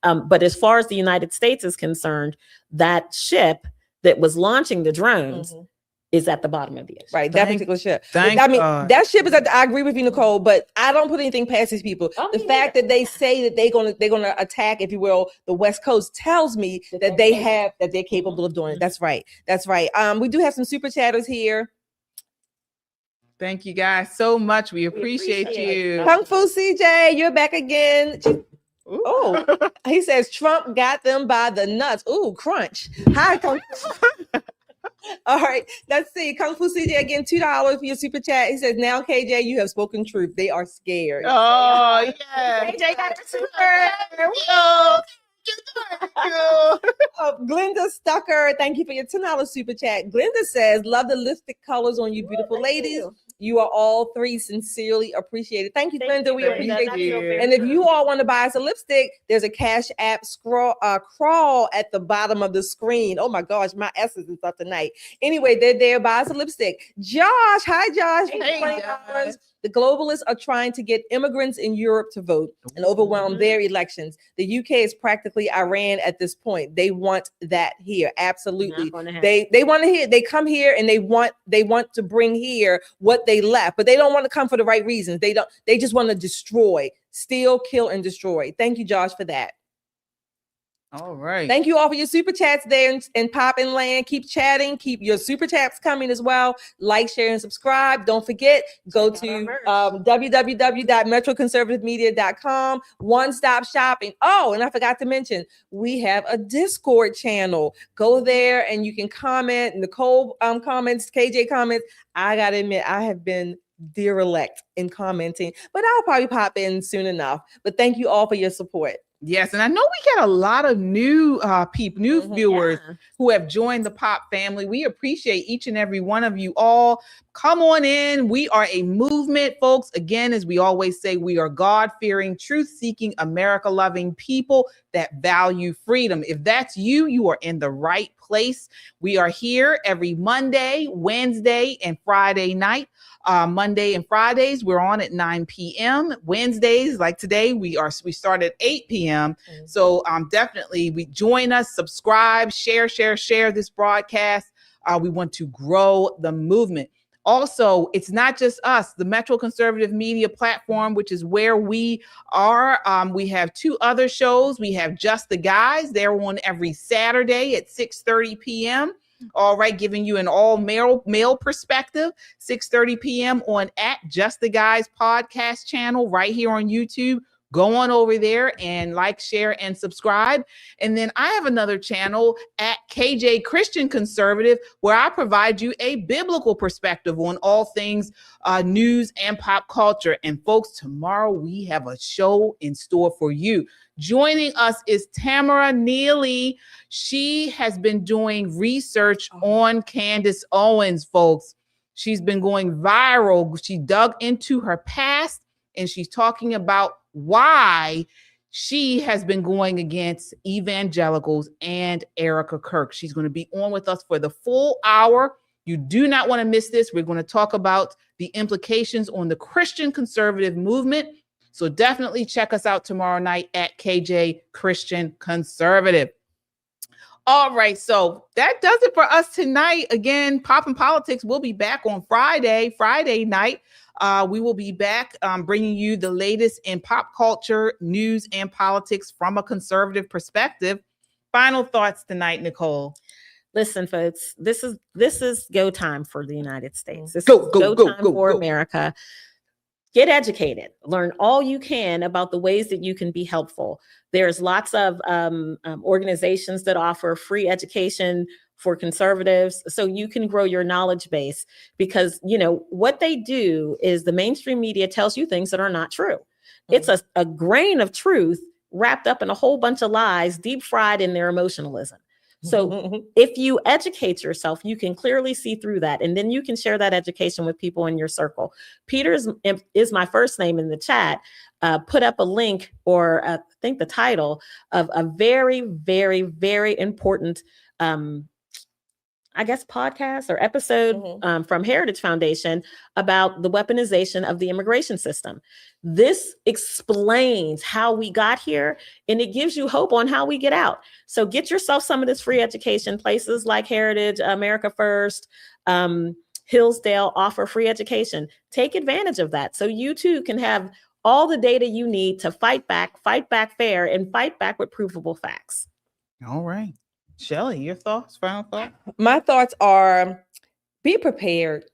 But as far as the United States is concerned, that ship that was launching the drones is at the bottom of the ocean. Right, that particular ship. Thank I mean, God. that ship is I agree with you, Nicole, but I don't put anything past these people. The fact that they say that they're gonna attack, if you will, the West Coast tells me that they're capable of doing it. That's right. That's right. We do have some super chatters here. Thank you guys so much. We appreciate you. Kung Fu CJ, you're back again. Oh, he says Trump got them by the nuts. Ooh, crunch. Hi, Kung Fu. All right, let's see. Kung Fu CJ again, $2 for your super chat. He says, now KJ, you have spoken truth. They are scared. Oh, yeah. KJ got a super. Glenda Stucker, thank you for your $10 super chat. Glenda says, love the lipstick colors on you beautiful ladies. You are all three sincerely appreciated. Thank you, Glenda. We appreciate you. And if you all want to buy us a lipstick, there's a Cash App crawl at the bottom of the screen. Oh my gosh, my S's and stuff tonight. Anyway, they're there. Buy us a lipstick. Josh, hi Josh. Hey, Josh. The globalists are trying to get immigrants in Europe to vote and overwhelm their elections. The UK is practically Iran at this point. They want that here. Absolutely. They want to hear. They come here and they want to bring here what they left, but they don't want to come for the right reasons. They just want to destroy, steal, kill, and destroy. Thank you, Josh, for that. All right. Thank you all for your super chats there in Pop and Land. Keep chatting. Keep your super chats coming as well. Like, share, and subscribe. Don't forget, go to www.metroconservativemedia.com. One-stop shopping. Oh, and I forgot to mention, we have a Discord channel. Go there and you can comment. Nicole comments, KJ comments. I got to admit, I have been derelict in commenting, but I'll probably pop in soon enough. But thank you all for your support. Yes, and I know we get a lot of new viewers who have joined the Pop family. We appreciate each and every one of you all. Come on in. We are a movement, folks. Again, as we always say, we are God-fearing, truth-seeking, America-loving people that value freedom. If that's you, you are in the right place. We are here every Monday, Wednesday, and Friday night. Monday and Fridays, we're on at 9 p.m. Wednesdays, like today, we start at 8 p.m. So definitely we join us, subscribe, share this broadcast. We want to grow the movement. Also, it's not just us, the Metro Conservative Media platform, which is where we are. We have two other shows. We have Just the Guys. They're on every Saturday at 6:30 p.m. All right, giving you an all male perspective, 6:30 p.m. on at Just the Guys podcast channel right here on YouTube. Go on over there and like, share, and subscribe. And then I have another channel at KJ Christian Conservative, where I provide you a biblical perspective on all things news and pop culture. And folks, tomorrow we have a show in store for you. Joining us is Tamara Neely. She has been doing research on Candace Owens, folks. She's been going viral. She dug into her past and she's talking about why she has been going against evangelicals and Erica Kirk. She's going to be on with us for the full hour. You do not want to miss this. We're going to talk about the implications on the Christian conservative movement. So definitely check us out tomorrow night at KJ Christian Conservative. All right, so that does it for us tonight. Again, Pop and Politics will be back on Friday night. We will be back bringing you the latest in pop culture, news, and politics from a conservative perspective. Final thoughts tonight, Nicole. Listen, folks, this is go time for the United States. This is go time for America. Get educated. Learn all you can about the ways that you can be helpful. There's lots of organizations that offer free education for conservatives, so you can grow your knowledge base, because what they do is the mainstream media tells you things that are not true. It's a grain of truth wrapped up in a whole bunch of lies, deep fried in their emotionalism. So if you educate yourself, you can clearly see through that. And then you can share that education with people in your circle. Peter is my first name in the chat. Put up a link, or I think the title of a very, very, very important podcast or episode from Heritage Foundation about the weaponization of the immigration system. This explains how we got here, and it gives you hope on how we get out. So get yourself some of this free education. Places like Heritage, America First, Hillsdale offer free education. Take advantage of that so you too can have all the data you need to fight back fair, and fight back with provable facts. All right. Shelley, your thoughts, final thought? My thoughts are, be prepared,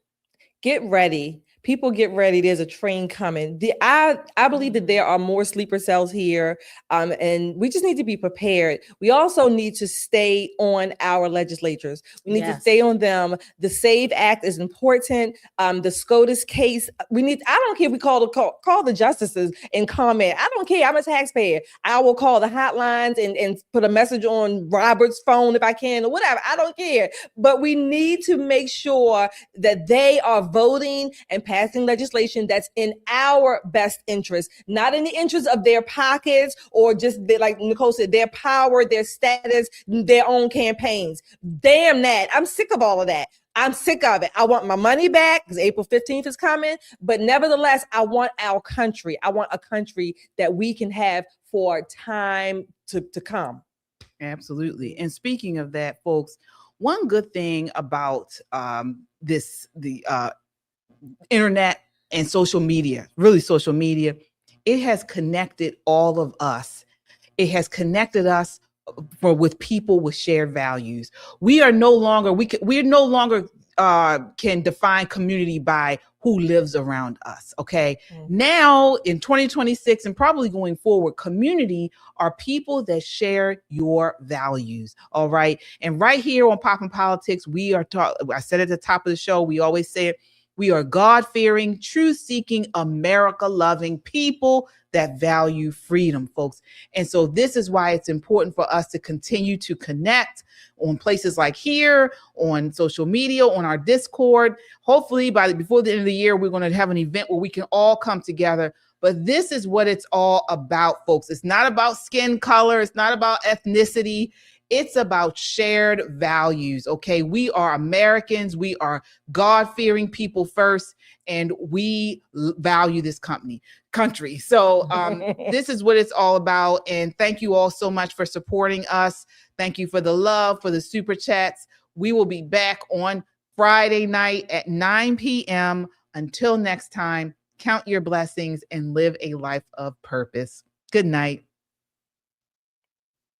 get ready, people get ready. There's a train coming. I believe that there are more sleeper cells here, and we just need to be prepared. We also need to stay on our legislatures. We need to stay on them. The SAVE Act is important. The SCOTUS case, I don't care if we call the justices and comment. I don't care. I'm a taxpayer. I will call the hotlines and put a message on Robert's phone if I can or whatever. I don't care. But we need to make sure that they are voting and passing legislation that's in our best interest, not in the interest of their pockets or just like Nicole said, their power, their status, their own campaigns. Damn that. I'm sick of all of that. I'm sick of it. I want my money back because April 15th is coming. But nevertheless, I want our country. I want a country that we can have for time to come. Absolutely. And speaking of that, folks, one good thing about the internet and social media, really social media, it has connected all of us. It has connected us with people with shared values. We are no longer, can define community by who lives around us. Okay. Now in 2026 and probably going forward, community are people that share your values. All right. And right here on Poppin' Politics, we are I said at the top of the show, we always say it. We are God-fearing, truth-seeking, America-loving people that value freedom, folks. And so this is why it's important for us to continue to connect on places like here, on social media, on our Discord. Hopefully before the end of the year, we're going to have an event where we can all come together. But this is what it's all about, folks. It's not about skin color. It's not about ethnicity. It's about shared values, okay? We are Americans. We are God-fearing people first, and we value this country. So this is what it's all about, and thank you all so much for supporting us. Thank you for the love, for the super chats. We will be back on Friday night at 9 p.m. Until next time, count your blessings and live a life of purpose. Good night.